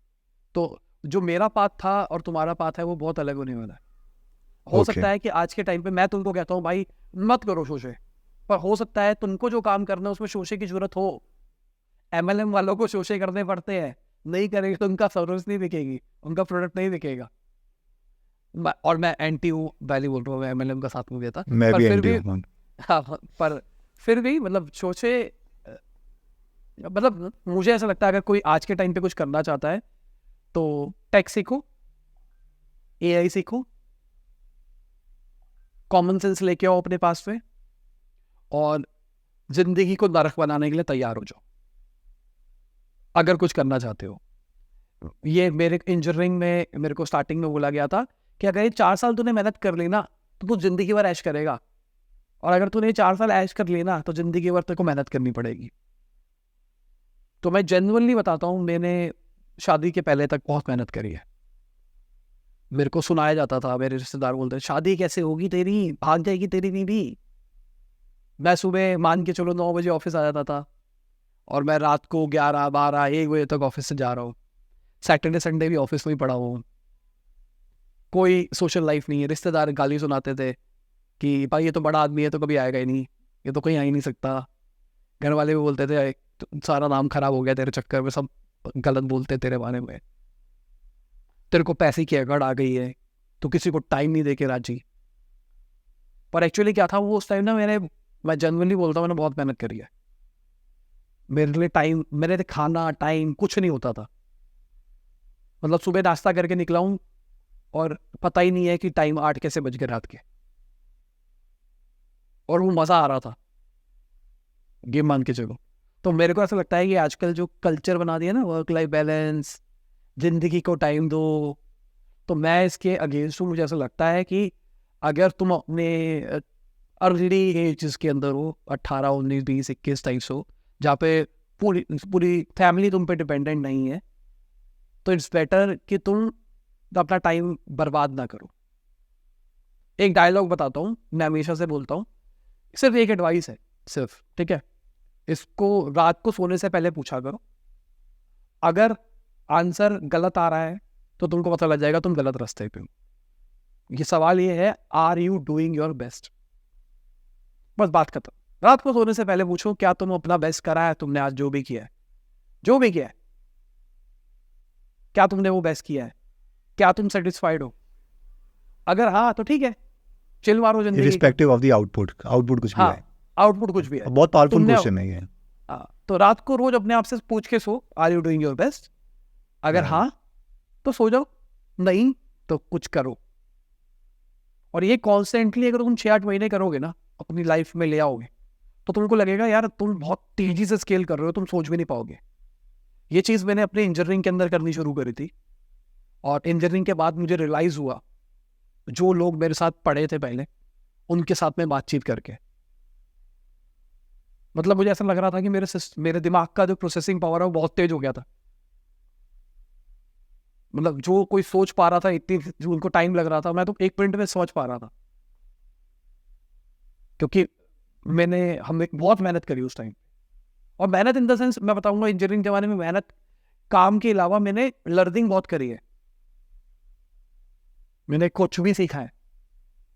तो जो मेरा पाथ था और तुम्हारा पाथ है वो बहुत अलग होने वाला है। हो Okay. सकता है कि आज के टाइम पे मैं तुमको कहता हूँ भाई मत करो शोशे, पर हो सकता है तुमको जो काम करना है उसमें शोशे की जरूरत हो। MLM वालों को शोशे करने पड़ते हैं, नहीं करेंगे तो उनका सर्विस नहीं बिकेगी, उनका प्रोडक्ट नहीं बिकेगा। और मैं एंटी हूँ, वैली बोल रहा हूँ, मैं MLM का साथ में गया था, मैं पर भी फिर एंटी भी हूँ। हाँ, पर फिर भी मतलब शोशे, मतलब मुझे ऐसा लगता है अगर कोई आज के टाइम पे कुछ करना चाहता है तो टेक सीखो, AI सीखो, कॉमन सेंस लेके आओ अपने पास में, और जिंदगी को नरक बनाने के लिए तैयार हो जाओ अगर कुछ करना चाहते हो। ये मेरे इंजीनियरिंग में मेरे को स्टार्टिंग में बोला गया था कि अगर ये 4 साल तूने मेहनत कर ली ना तो तू जिंदगी भर ऐश करेगा, और अगर तूने 4 साल ऐश कर ली ना तो जिंदगी भर तेरे को मेहनत करनी पड़ेगी। तो मैं जेन्युइनली बताता हूँ, मैंने शादी के पहले तक बहुत मेहनत करी है। मेरे को सुनाया जाता था, मेरे रिश्तेदार बोलते हैं शादी कैसे होगी तेरी, भाग जाएगी तेरी बीवी। मैं सुबह मान के चलो 9 बजे ऑफिस आ जाता था और मैं रात को 11, 12, 1 बजे तक ऑफिस से जा रहा हूँ। सैटरडे संडे भी ऑफिस में ही पड़ा हूँ, कोई सोशल लाइफ नहीं है। रिश्तेदार गाली सुनाते थे कि भाई ये तो बड़ा आदमी है तो कभी आएगा ही नहीं, ये तो कहीं आ ही नहीं सकता। घर वाले भी बोलते थे सारा नाम खराब हो गया तेरे चक्कर में, सब गलत बोलते तेरे बारे में, तेरे को पैसे की अकड़ आ गई है, तो किसी को टाइम नहीं देके राजी। पर एक्चुअली क्या था वो उस टाइम ना, मैं जेन्युइनली बोलता हूँ, मैंने बहुत मेहनत करी है। मेरे लिए टाइम, मेरे लिए खाना टाइम कुछ नहीं होता था। मतलब सुबह नाश्ता करके निकला हूँ और पता ही नहीं है कि टाइम 8 कैसे बज गए रात के, और वो मज़ा आ रहा था, गेम मान के चलो। तो मेरे को ऐसा लगता है कि आजकल जो कल्चर बना दिया ना, वर्क लाइफ बैलेंस, जिंदगी को टाइम दो, तो मैं इसके अगेंस्ट हूँ। मुझे ऐसा लगता है कि अगर तुम अपने अर्ली एज के अंदर हो, 18, 19, 20, 21, 23 हो, जहाँ पे पूरी पूरी फैमिली तुम पे डिपेंडेंट नहीं है, तो इट्स बेटर कि तुम अपना टाइम बर्बाद ना करो। एक डायलॉग बताता हूँ, मैं हमेशा से बोलता हूँ, सिर्फ एक एडवाइस है सिर्फ, ठीक है? इसको रात को सोने से पहले पूछा करो। अगर आंसर गलत आ रहा है तो तुमको पता लग जाएगा तुम गलत रास्ते पे हो। ये सवाल ये है, are you doing your best? बस बात खत्म। रात को सोने से पहले पूछो, क्या तुम अपना बेस्ट करा है? तुमने आज जो भी किया है, जो भी किया है, क्या तुमने वो बेस्ट किया है? क्या तुम सेटिस्फाइड हो? अगर हाँ तो ठीक है, चिल मारो जिंदगी। इरिस्पेक्टिव ऑफ द आउटपुट कुछ भी हाँ, है। आउटपुट कुछ भी है, बहुत पावरफुल तुमने क्वेश्चन है ये। तो रात को रोज अपने आप से पूछ के so, are you doing your best? अगर Right. हाँ तो सो जाओ, नहीं तो कुछ करो। और ये कॉन्स्टेंटली अगर तुम 6-8 महीने करोगे ना, अपनी लाइफ में ले आओगे, तो तुमको लगेगा यार तुम बहुत तेजी से स्केल कर रहे हो, तुम सोच भी नहीं पाओगे। ये चीज़ मैंने अपने इंजीनियरिंग के अंदर करनी शुरू करी थी, और इंजीनियरिंग के बाद मुझे रियलाइज हुआ, जो लोग मेरे साथ पढ़े थे पहले, उनके साथ में बातचीत करके, मतलब मुझे ऐसा लग रहा था कि मेरे दिमाग का जो प्रोसेसिंग पावर है वो बहुत तेज हो गया था। मतलब जो कोई सोच पा रहा था, इतनी जो उनको टाइम लग रहा था, मैं तो 1 मिनट में समझ पा रहा था, क्योंकि हमने बहुत मेहनत करी उस टाइम। और मेहनत इन द सेंस मैं बताऊंगा, इंजीनियरिंग जमाने में मेहनत काम के अलावा मैंने लर्निंग बहुत करी है। मैंने कुछ भी सीखा है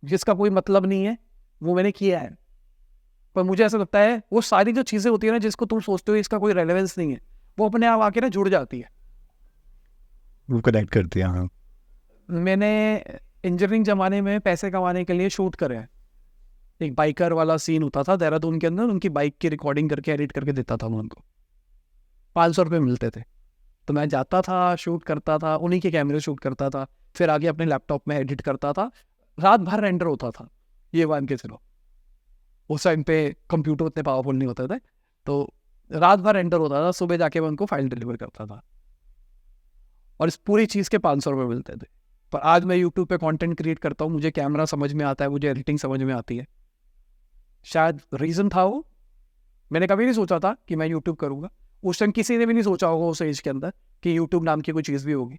जिसका कोई मतलब नहीं है, वो मैंने किया है। पर मुझे ऐसा लगता है वो सारी जो चीज़ें होती है ना, जिसको तुम सोचते हो इसका कोई रेलेवेंस नहीं है, वो अपने आप आके ना जुड़ जाती है, वो कनेक्ट करती है। हाँ, मैंने इंजीनियरिंग ज़माने में पैसे कमाने के लिए शूट करे हैं। एक बाइकर वाला सीन होता था देहरादून के अंदर, उनकी बाइक की रिकॉर्डिंग करके एडिट करके देता था मैं उनको, 500 रुपये मिलते थे। तो मैं जाता था, शूट करता था, उन्हीं के कैमरे शूट करता था, फिर आगे अपने लैपटॉप में एडिट करता था। रात भर रेंडर होता था, ये मान के चलो। उस टाइम पे कंप्यूटर उतने पावरफुल नहीं होते थे, तो रात भर रेंडर होता था, सुबह जाके मैं उनको फाइल डिलीवर करता था, और इस पूरी चीज़ के 500 रुपये मिलते थे। पर आज मैं यूट्यूब पे कंटेंट क्रिएट करता हूँ, मुझे कैमरा समझ में आता है, मुझे एडिटिंग समझ में आती है। शायद रीज़न था वो, मैंने कभी नहीं सोचा था कि मैं यूट्यूब करूँगा। उस टाइम किसी ने भी नहीं सोचा होगा उस एज के अंदर कि यूट्यूब नाम की कोई चीज़ भी होगी,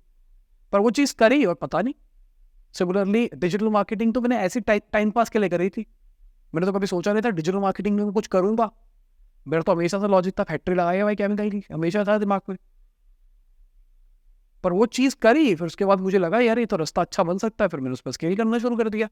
पर वो चीज़ करी और पता नहीं। सिमिलरली डिजिटल मार्केटिंग तो मैंने ऐसी टाइम पास के लिए करी थी, मैंने तो कभी सोचा नहीं था डिजिटल मार्केटिंग में कुछ करूँगा। मेरा तो हमेशा से लॉजिक था फैक्ट्री लगाएगा भाई केमिकल की, हमेशा था दिमाग में। पर वो चीज़ करी, फिर उसके बाद मुझे लगा यार ये तो रास्ता अच्छा बन सकता है, फिर मैंने उस पर स्केल करना शुरू कर दिया।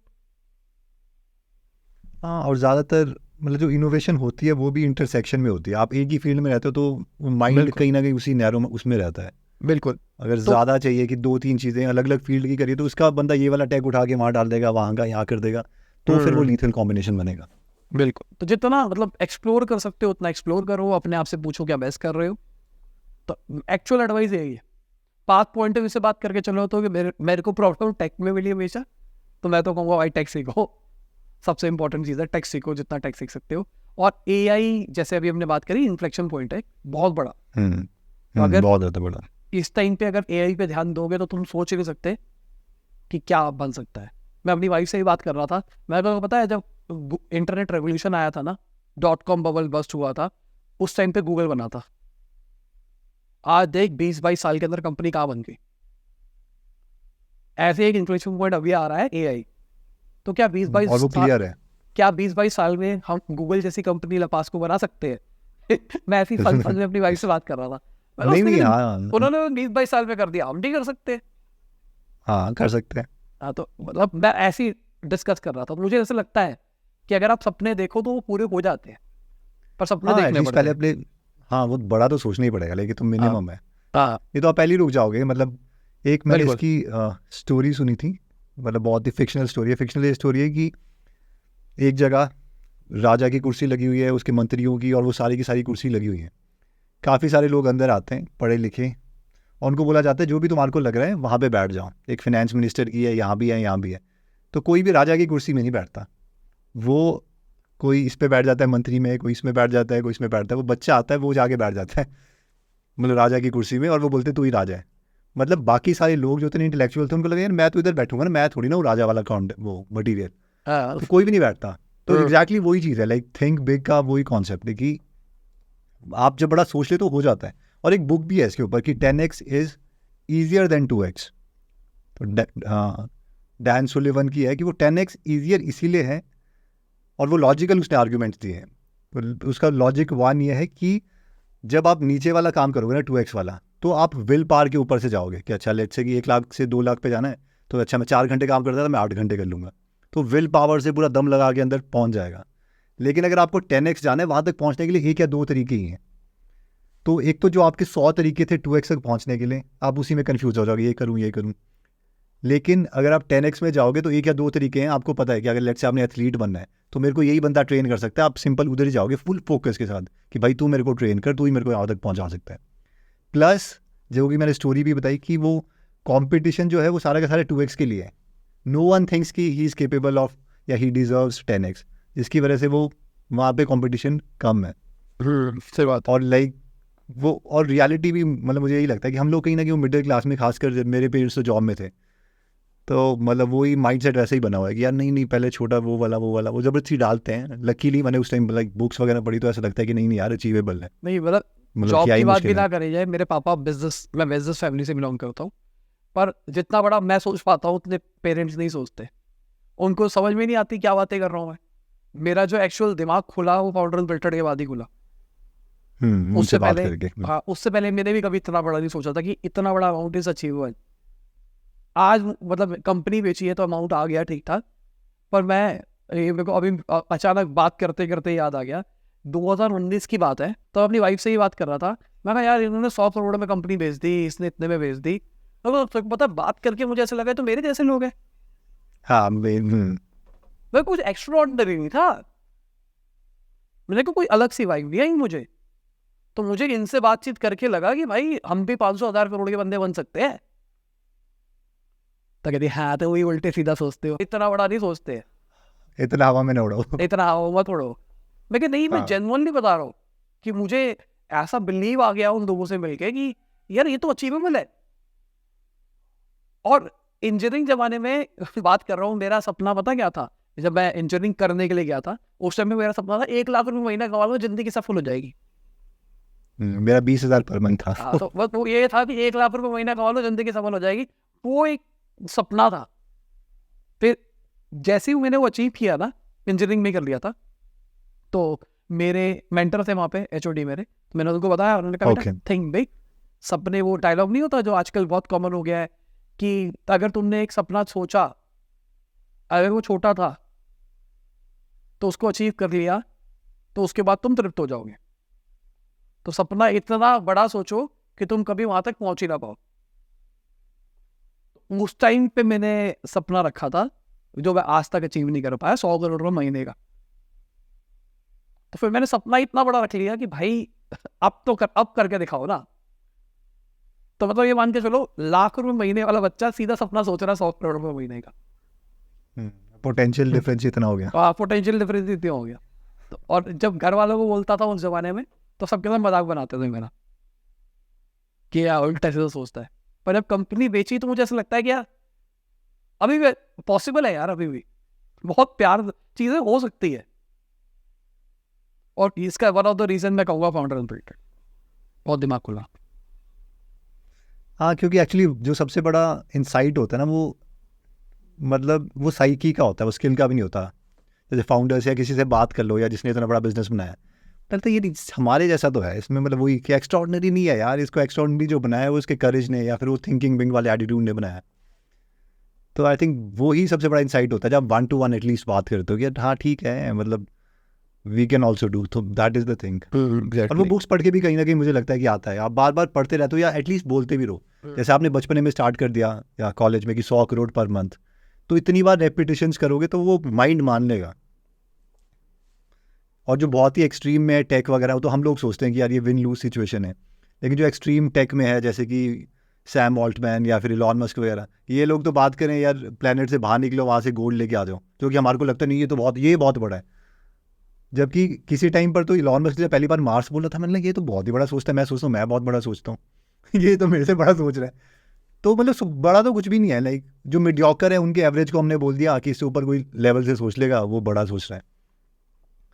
हाँ, और ज़्यादातर मतलब जो इनोवेशन होती है वो भी इंटरसेक्शन में होती है। आप एक ही फील्ड में रहते हो तो माइंड बिल्कुल। कहीं ना कहीं उसी नैरो में उसमें रहता है। बिल्कुल। अगर तो ज़्यादा चाहिए कि 2-3 चीज़ें अलग अलग फील्ड की करिए तो उसका बंदा ये वाला टैग उठा के वहाँ डाल देगा, वहाँ का यहाँ कर देगा, तो फिर वो लीथल कॉम्बिनेशन बनेगा। बिल्कुल, तो जितना मतलब एक्सप्लोर कर सकते हो उतना एक्सप्लोर करो, अपने आप से पूछो क्या बेस्ट कर रहे हो। तो एक्चुअल एडवाइस यही है। पाथ पॉइंट ऑफ व्यू से बात करके चलो तो कि मेरे को प्रॉब्लम टेक में मिली हमेशा, तो मैं तो कहूँगा भाई टेक सीखो, सबसे इंपॉर्टेंट चीज़ है टेक सीखो, जितना टेक सीख सकते हो। और एआई जैसे अभी हमने बात करी, इन्फ्लेक्शन पॉइंट है बहुत बड़ा। अगर बहुत ज़्यादा बड़ा। इस टाइम पे अगर एआई पे ध्यान दोगे तो तुम सोच ही नहीं सकते कि क्या बन सकता है। मैं अपनी वाइफ से ही बात कर रहा था, मैं को पता है जब इंटरनेट रेवोल्यूशन आया था ना, .com बबल बस्ट हुआ था, उस टाइम पे गूगल बना था। आज देख 20-22 साल के अंदर कंपनी कहाँ बन गई। ऐसे एक इन्फ्लेक्शन पॉइंट अभी आ रहा है एआई। तो क्या 20-22 और वो क्लियर है। क्या 20-22 साल में हम गूगल जैसी कंपनी लपास को बना सकते हैं? मैं ऐसी फन में अपनी वाइफ से बात कर रहा था। नहीं नहीं, हाँ उन्होंने 20-22 साल में कर दिया, हम नहीं कर सकते? हाँ कर सकते हैं। हाँ, तो मतलब मैं ऐसी डिस्कस कर रहा था, तो मुझे ऐसा लगता है कि अगर आप सपने देखो तो वो पूरे हो जाते हैं, पर सपने देखने एटलीस्ट पड़ते पहले हैं। अपने, हाँ वो बड़ा तो सोचना ही पड़ेगा, लेकिन तो मिनिमम है। हाँ ये तो आप पहले ही रुक जाओगे। मतलब एक मैंने बिल्कुल। इसकी स्टोरी सुनी थी, मतलब बहुत ही फिक्शनल स्टोरी है। फिक्शनल ये स्टोरी है कि एक जगह राजा की कुर्सी लगी हुई है, उसके मंत्रियों की, और वो सारी की सारी कुर्सी लगी हुई है। काफ़ी सारे लोग अंदर आते हैं पढ़े लिखे, और उनको बोला जाता है जो भी तुम्हारे को लग रहा है वहाँ पे बैठ जाओ। एक फिनेंस मिनिस्टर की है, यहाँ भी है, यहाँ भी है। तो कोई भी राजा की कुर्सी में नहीं बैठता। वो कोई इस पे बैठ जाता है मंत्री में, कोई इसमें बैठ जाता है, कोई इसमें बैठता है। वो बच्चा आता है, वो जाके बैठ जाता है मतलब राजा की कुर्सी में, और वो बोलते तू ही राजा है। मतलब बाकी सारे लोग जो थे इंटेलेक्चुअल थे, उनको लगा यार मैं तो इधर बैठूंगा ना, मैं थोड़ी ना वो राजा वाला काउंट वो मटीरियल। हाँ तो कोई भी नहीं बैठता। तो एग्जैक्टली वही चीज़ है, लाइक थिंक बिग का वही कॉन्सेप्ट है कि आप जब बड़ा सोच ले तो हो जाता है। और एक बुक भी है इसके ऊपर कि 10x is easier than 2x। तो डैन सुलिवन की है कि वो 10x ईजियर इसीलिए है, और वो लॉजिकल उसने आर्ग्यूमेंट्स दिए हैं। तो उसका लॉजिक वन ये है कि जब आप नीचे वाला काम करोगे ना 2x वाला, तो आप विल पावर के ऊपर से जाओगे कि अच्छा लेट्स से कि 1 लाख से 2 लाख पे जाना है, तो अच्छा मैं 4 घंटे काम करता था, मैं 8 घंटे कर लूँगा। तो विल पावर से पूरा दम लगा के अंदर पहुँच जाएगा। लेकिन अगर आपको 10x जाना है, वहाँ तक पहुँचने के लिए एक या दो तरीके ही हैं। तो एक तो जो आपके 100 तरीके थे 2x तक पहुँचने के लिए, आप उसी में कन्फ्यूज हो जाओगे, ये करूँ ये करूँ। लेकिन अगर आप 10x में जाओगे तो एक या दो तरीके हैं। आपको पता है कि अगर लेट्स से आपने एथलीट बनना है तो मेरे को यही बंदा ट्रेन कर सकता है, आप सिंपल उधर ही जाओगे फुल फोकस के साथ कि भाई तू मेरे को ट्रेन कर, तू ही मेरे को यहाँ तक पहुँचा सकता है। प्लस जो कि मैंने स्टोरी भी बताई कि वो कंपटीशन जो है वो सारा का सारा 2x के लिए है। नो वन थिंक्स कि ही इज़ केपेबल ऑफ या ही डिजर्व्स 10x, जिसकी वजह से वो वहाँ पे कंपटीशन कम है। सही बात। और लाइक वो और रियलिटी भी, मतलब मुझे यही लगता है कि हम लोग कहीं ना कहीं मिडिल क्लास में, खासकर मेरे पेरेंट्स तो जॉब में थे, तो मतलब वही माइंड सेट वैसे ही बना हुआ है कि यार नहीं नहीं पहले छोटा वो वाला वो ज़बरदस्ती डालते हैं। लकीली मैंने उस टाइम लाइक बुक्स वगैरह पढ़ी तो ऐसा लगता है कि नहीं नहीं यार अचीवेबल है। नहीं मतलब मतलब जॉब क्या की ही बात भी मुश्किल ना है। करी जाए, मेरे पापा मैं बिजनेस फैमिली से बिलोंग करता हूँ, पर जितना बड़ा मैं सोच पाता हूँ उतने पेरेंट्स नहीं सोचते। उनको समझ में नहीं आती क्या बातें कर रहा हूँ मैं। मेरा जो एक्चुअल दिमाग खुला वो फाउंडर बिल्डर के बाद ही खुला। उनसे उससे बात पहले करके। हाँ, उससे पहले मैंने भी कभी इतना बड़ा नहीं सोचा था कि इतना बड़ा अमाउंट इज अचीवेबल। आज मतलब कंपनी बेची है तो अमाउंट आ गया ठीक ठाक, पर ये मेरे को अभी अचानक बात करते करते याद आ गया, 2019 की बात है, तो अपनी वाइफ से ही बात कर रहा था। मैं कहा यार इन्होंने 100 करोड़ में कंपनी बेच दी, इसने इतने में बेच दी। तो पता बात करके मुझे ऐसा लगा तो मेरे जैसे लोग हैं। हाँ मैं कुछ एक्स्ट्रा ऑर्डिनरी नहीं था, मेरे को कोई अलग सी वाइफ नहीं आई मुझे। तो मुझे इनसे बातचीत करके लगा कि भाई हम भी 500,000 करोड़ के बंदे बन सकते हैं। तो कहती हाँ तो वही उल्टे सीधा सोचते हो, इतना बड़ा नहीं सोचते, इतना हवा में न उड़ाओ। इतना हवा मत उड़ो। मैं कि नहीं, मैं हाँ। जेन्युइनली बता रहा हूँ कि मुझे ऐसा बिलीव आ गया उन लोगों से मिलके कि यार ये तो अचीवेबल है। और इंजीनियरिंग जमाने में बात कर रहा हूँ, मेरा सपना पता क्या था? जब मैं इंजीनियरिंग करने के लिए गया था, उस टाइम में मेरा सपना था 1 लाख रुपए महीना कमा लो, जिंदगी सफल हो जाएगी। मेरा 20,000 पर मंथ था। हाँ, तो बस वो ये था कि 1 लाख रुपए महीना कमा लो, जिंदगी सफल हो जाएगी। वो एक सपना था। फिर जैसे ही मैंने वो अचीव किया ना, इंजीनियरिंग में कर लिया था, तो मेरे मेंटर थे वहाँ पे, एचओडी मेरे, तो मैंने उनको बताया, उन्होंने कहा बेटा थिंक बिग। सपने, वो डायलॉग नहीं होता जो आजकल बहुत कॉमन हो गया है कि अगर तुमने एक सपना सोचा, अगर वो छोटा था तो उसको अचीव कर लिया, तो उसके बाद तुम तृप्त हो जाओगे। तो सपना इतना बड़ा सोचो कि तुम कभी वहां तक पहुंच ही ना पाओ। उस टाइम पे मैंने सपना रखा था जो मैं आज तक अचीव नहीं कर पाया, 100 करोड़ रुपए महीने का। तो फिर मैंने सपना इतना बड़ा रख लिया कि भाई अब करके दिखाओ ना। तो मतलब ये मान के चलो, लाख रुपए महीने वाला बच्चा सीधा सपना सोच रहा है 100 करोड़ रुपए महीने का। पोटेंशियल डिफरेंस इतना हो गया। पोटेंशियल डिफरेंस इतना हो गया। तो और जब घर वालों को बोलता था उस जमाने में, तो सबके साथ मजाक बनाते थे मेरा कि यार उल्टा ऐसे तो सोचता है। पर जब कंपनी बेची तो मुझे ऐसा लगता है कि यार अभी भी पॉसिबल है यार, अभी भी बहुत प्यार चीजें हो सकती है। और इसका वन ऑफ द रीजन मैं कहूँगा फाउंडर एंड बिल्डर, बहुत दिमाग खुला। हाँ, क्योंकि एक्चुअली जो सबसे बड़ा इंसाइट होता है ना, वो मतलब वो साइकी का होता है, वो स्किल का भी नहीं होता। जैसे फाउंडर्स या किसी से बात कर लो, या जिसने इतना बड़ा बिजनेस बनाया, पहले तो ये हमारे जैसा तो है इसमें, मतलब वही कि एक्स्ट्रॉर्डिनरी नहीं है यार, इसको एक्स्ट्रॉर्डिनरी जो बनाया है वो उसके करेज ने या फिर वो थिंकिंग बिंग वाले एटीट्यूड ने बनाया। तो आई थिंक वो ही सबसे बड़ा इंसाइट होता है जब 1-to-1 एटलीस्ट बात करते हो कि हाँ ठीक है, मतलब वी कैन ऑल्सो डू। तो दैट इज द थिंग। और वो बुक्स पढ़ के भी कहीं ना कहीं मुझे लगता है कि आता है, आप बार बार पढ़ते रहते हो या एटलीस्ट बोलते भी रहो। जैसे आपने बचपन में स्टार्ट कर दिया या कॉलेज में कि 100 करोड़ पर मंथ, तो इतनी बार रेपिटेशंस करोगे तो वो माइंड मान लेगा। और जो बहुत ही एक्सट्रीम में है टेक वगैरह, वो तो हम लोग सोचते हैं कि यार ये विन लूज सिचुएशन है, लेकिन जो एक्सट्रीम टेक में है जैसे कि सैम ऑल्टमैन या फिर इलॉन मस्क वगैरह, ये लोग तो बात करें यार प्लेनेट से बाहर निकलो, वहाँ से गोल्ड लेके आ जाओ, जो कि हमारे को लगता नहीं ये बहुत बड़ा है। जबकि किसी टाइम पर तो इलॉन मस्क ने पहली बार मार्स बोला था, मैंने लगा ये तो बहुत ही बड़ा सोचता है, मैं सोचता हूँ मैं बहुत बड़ा सोचता हूँ ये तो मेरे से बड़ा सोच रहा है। तो मतलब बड़ा तो कुछ भी नहीं है, लाइक जो मीडियोकर है उनके एवरेज को हमने बोल दिया कि इससे ऊपर कोई लेवल से सोच लेगा वो बड़ा सोच रहा है।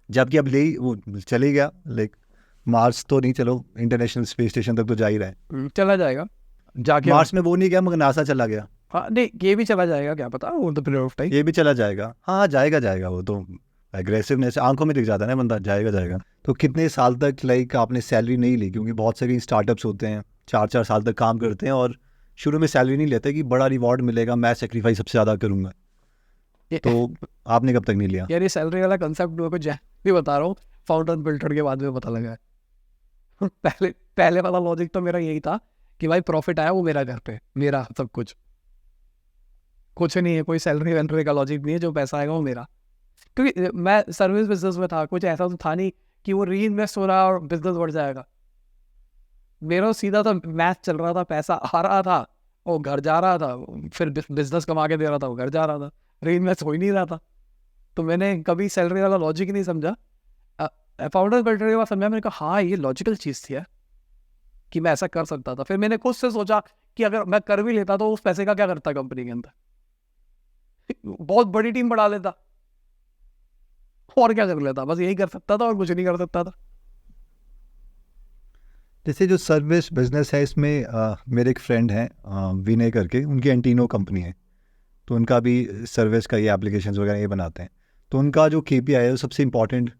जबकि अब वो चले गया, लाइक मार्स तो नहीं, चलो इंटरनेशनल स्पेस स्टेशन तक तो जा ही रहा है, चला जाएगा जाके। मार्स में वो नहीं गया मगर नासा चला गया। हाँ नहीं, ये भी चला जाएगा, क्या पता, over the period of time ये भी चला जाएगा। हाँ जाएगा, वो तो एग्रेसिवनेस आंखों में दिख जाता है ना, बंदा जाएगा। तो कितने साल तक लाइक आपने सैलरी नहीं ली, क्योंकि बहुत सारी स्टार्टअप्स होते हैं 4-4 साल तक काम करते हैं और शुरू में सैलरी नहीं लेते कि बड़ा रिवॉर्ड मिलेगा, मैं सेक्रीफाइस सबसे ज़्यादा करूँगा। तो आपने कब तक नहीं लिया? यार ये सैलरी वाला कंसेप्ट मेरे को भी बता रहा हूँ, फाउंडर बिल्डर के बाद में पता लगा है पहले वाला लॉजिक तो मेरा यही था कि भाई प्रॉफिट आया वो मेरा घर पे, मेरा सब कुछ नहीं है, कोई सैलरी वैलरी का लॉजिक नहीं है, जो पैसा आएगा वो मेरा। क्योंकि मैं सर्विस बिजनेस में था, कुछ ऐसा तो था नहीं कि वो री इन्वेस्ट हो रहा है और बिजनेस बढ़ जाएगा। मेरा सीधा था, मैथ चल रहा था, पैसा आ रहा था, वो घर जा रहा था, फिर बिजनेस कमा के दे रहा था, वो घर जा रहा था, री इन्वेस्ट हो ही नहीं रहा था। तो मैंने कभी सैलरी वाला लॉजिक ही नहीं समझा। फाउंडर बिल्डर के बाद समझा, मैंने कहा हाँ ये लॉजिकल चीज़ थी यार कि मैं ऐसा कर सकता था। फिर मैंने खुद से सोचा कि अगर मैं कर भी लेता तो उस पैसे का क्या करता कंपनी के अंदर, बहुत बड़ी टीम बढ़ा लेता और क्या कर लेता, बस यही कर सकता था और कुछ नहीं कर सकता था। जैसे जो सर्विस बिजनेस है इसमें मेरे एक फ्रेंड हैं विनय करके, उनकी एंटीनो कंपनी है, तो उनका भी सर्विस का ये एप्लीकेशंस वगैरह ये बनाते हैं। तो उनका जो KPI है, सबसे इंपॉर्टेंट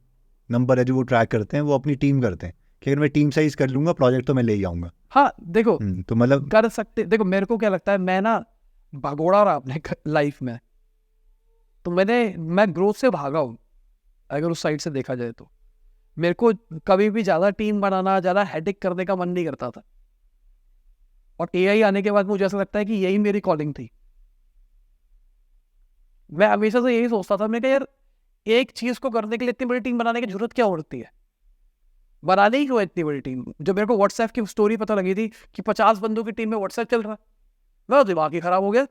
नंबर है जो वो ट्रैक करते हैं, वो अपनी टीम करते हैं कि अगर मैं टीम साइज कर लूँगा प्रोजेक्ट तो मैं ले ही आऊँगा। हाँ देखो, तो मतलब कर सकते, देखो मेरे को क्या लगता है, मैं ना भगोड़ा रहा अपने लाइफ में, तो मैं ग्रोथ से भागा हूँ अगर उस साइड से देखा जाए तो। मेरे को कभी भी ज़्यादा टीम बनाना, ज़्यादा हेडेक करने का मन नहीं करता था। और AI आने के बाद मुझे ऐसा लगता है कि यही मेरी कॉलिंग थी। मैं हमेशा से यही सोचता था, मैं कहा यार एक चीज़ को करने के लिए इतनी बड़ी टीम बनाने की जरूरत क्या होती है, बनाने ही क्यों इतनी बड़ी टीम। जब मेरे को व्हाट्सएप की स्टोरी पता लगी थी कि 50 बंदों की टीम में व्हाट्सएप चल रहा है, मेरा दिमाग ही खराब हो गया।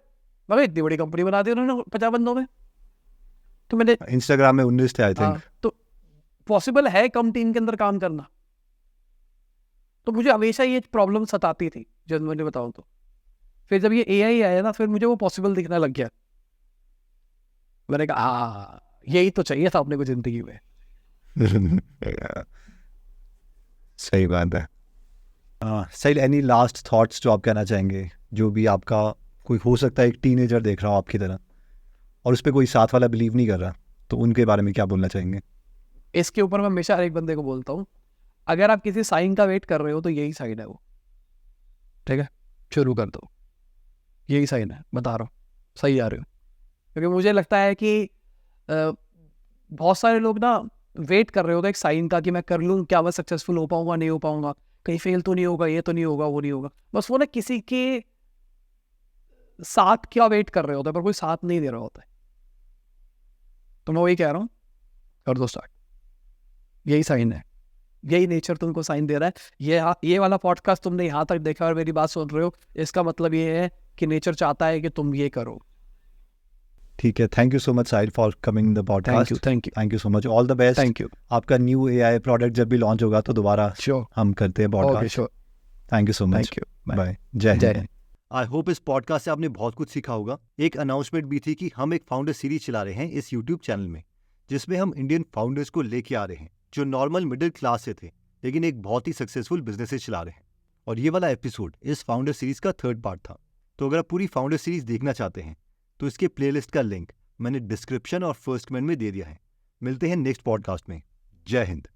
मैं इतनी बड़ी कंपनी बना दी उन्होंने 50 बंदों में। तो मैंने इंस्टाग्राम में 19 थे आई थिंक। तो पॉसिबल है कम टीम के अंदर काम करना। तो मुझे हमेशा ये प्रॉब्लम सताती थी जब मैंने बताऊँ तो, फिर जब ये AI आया ना, फिर मुझे वो पॉसिबल दिखने लग गया। मैंने कहा यही तो चाहिए था अपने को जिंदगी में। सही बात है। सही, एनी लास्ट थॉट्स जो आप कहना चाहेंगे, जो भी आपका कोई हो सकता है एक टीनेजर देख रहा हो आपकी तरह और उस पर कोई साथ वाला बिलीव नहीं कर रहा, तो उनके बारे में क्या बोलना चाहेंगे? इसके ऊपर मैं हमेशा हर एक बंदे को बोलता हूँ, अगर आप किसी साइन का वेट कर रहे हो तो यही साइन है वो, ठीक है, शुरू कर दो, यही साइन है, बता रहा हूँ, सही आ रहे हो। क्योंकि मुझे लगता है कि बहुत सारे लोग ना वेट कर रहे होते एक साइन का कि मैं कर लूँ, क्या मैं सक्सेसफुल हो पाऊंगा, नहीं हो पाऊंगा, कहीं फेल तो नहीं होगा, ये तो नहीं होगा, वो नहीं होगा, बस वो ना किसी के साथ क्या वेट कर रहे होते हैं, पर कोई साथ नहीं दे रहा होता है। तो मैं वही कह रहा हूँ, कर दो स्टार्ट, यही साइन है, यही नेचर तुमको साइन दे रहा है। ये वाला पॉडकास्ट तुमने यहाँ तक देखा और मेरी बात सुन रहे हो, इसका मतलब ये है कि नेचर चाहता है कि तुम ये करो। ठीक है, thank you so much Sahil for coming the podcast. Thank you so much, all the best. Thank you. आपका न्यू AI प्रोडक्ट जब भी लॉन्च होगा तो दोबारा हम करते हैं podcast. Thank you so much. Thank you, bye, जय हिंद। आई होप इस पॉडकास्ट से आपने बहुत कुछ सीखा होगा। एक अनाउंसमेंट भी थी कि हम एक फाउंडर सीरीज चला रहे हैं इस यूट्यूब चैनल में, जिसमें हम इंडियन फाउंडर्स को लेके आ रहे हैं जो नॉर्मल मिडिल क्लास से थे लेकिन एक बहुत ही सक्सेसफुल बिजनेसेस चला रहे हैं। और ये वाला एपिसोड इस फाउंडर सीरीज का 3rd पार्ट था। तो अगर आप पूरी फाउंडर सीरीज देखना चाहते हैं तो इसके प्लेलिस्ट का लिंक मैंने डिस्क्रिप्शन और फर्स्ट कमेंट में दे दिया है। मिलते हैं नेक्स्ट पॉडकास्ट में। जय हिंद।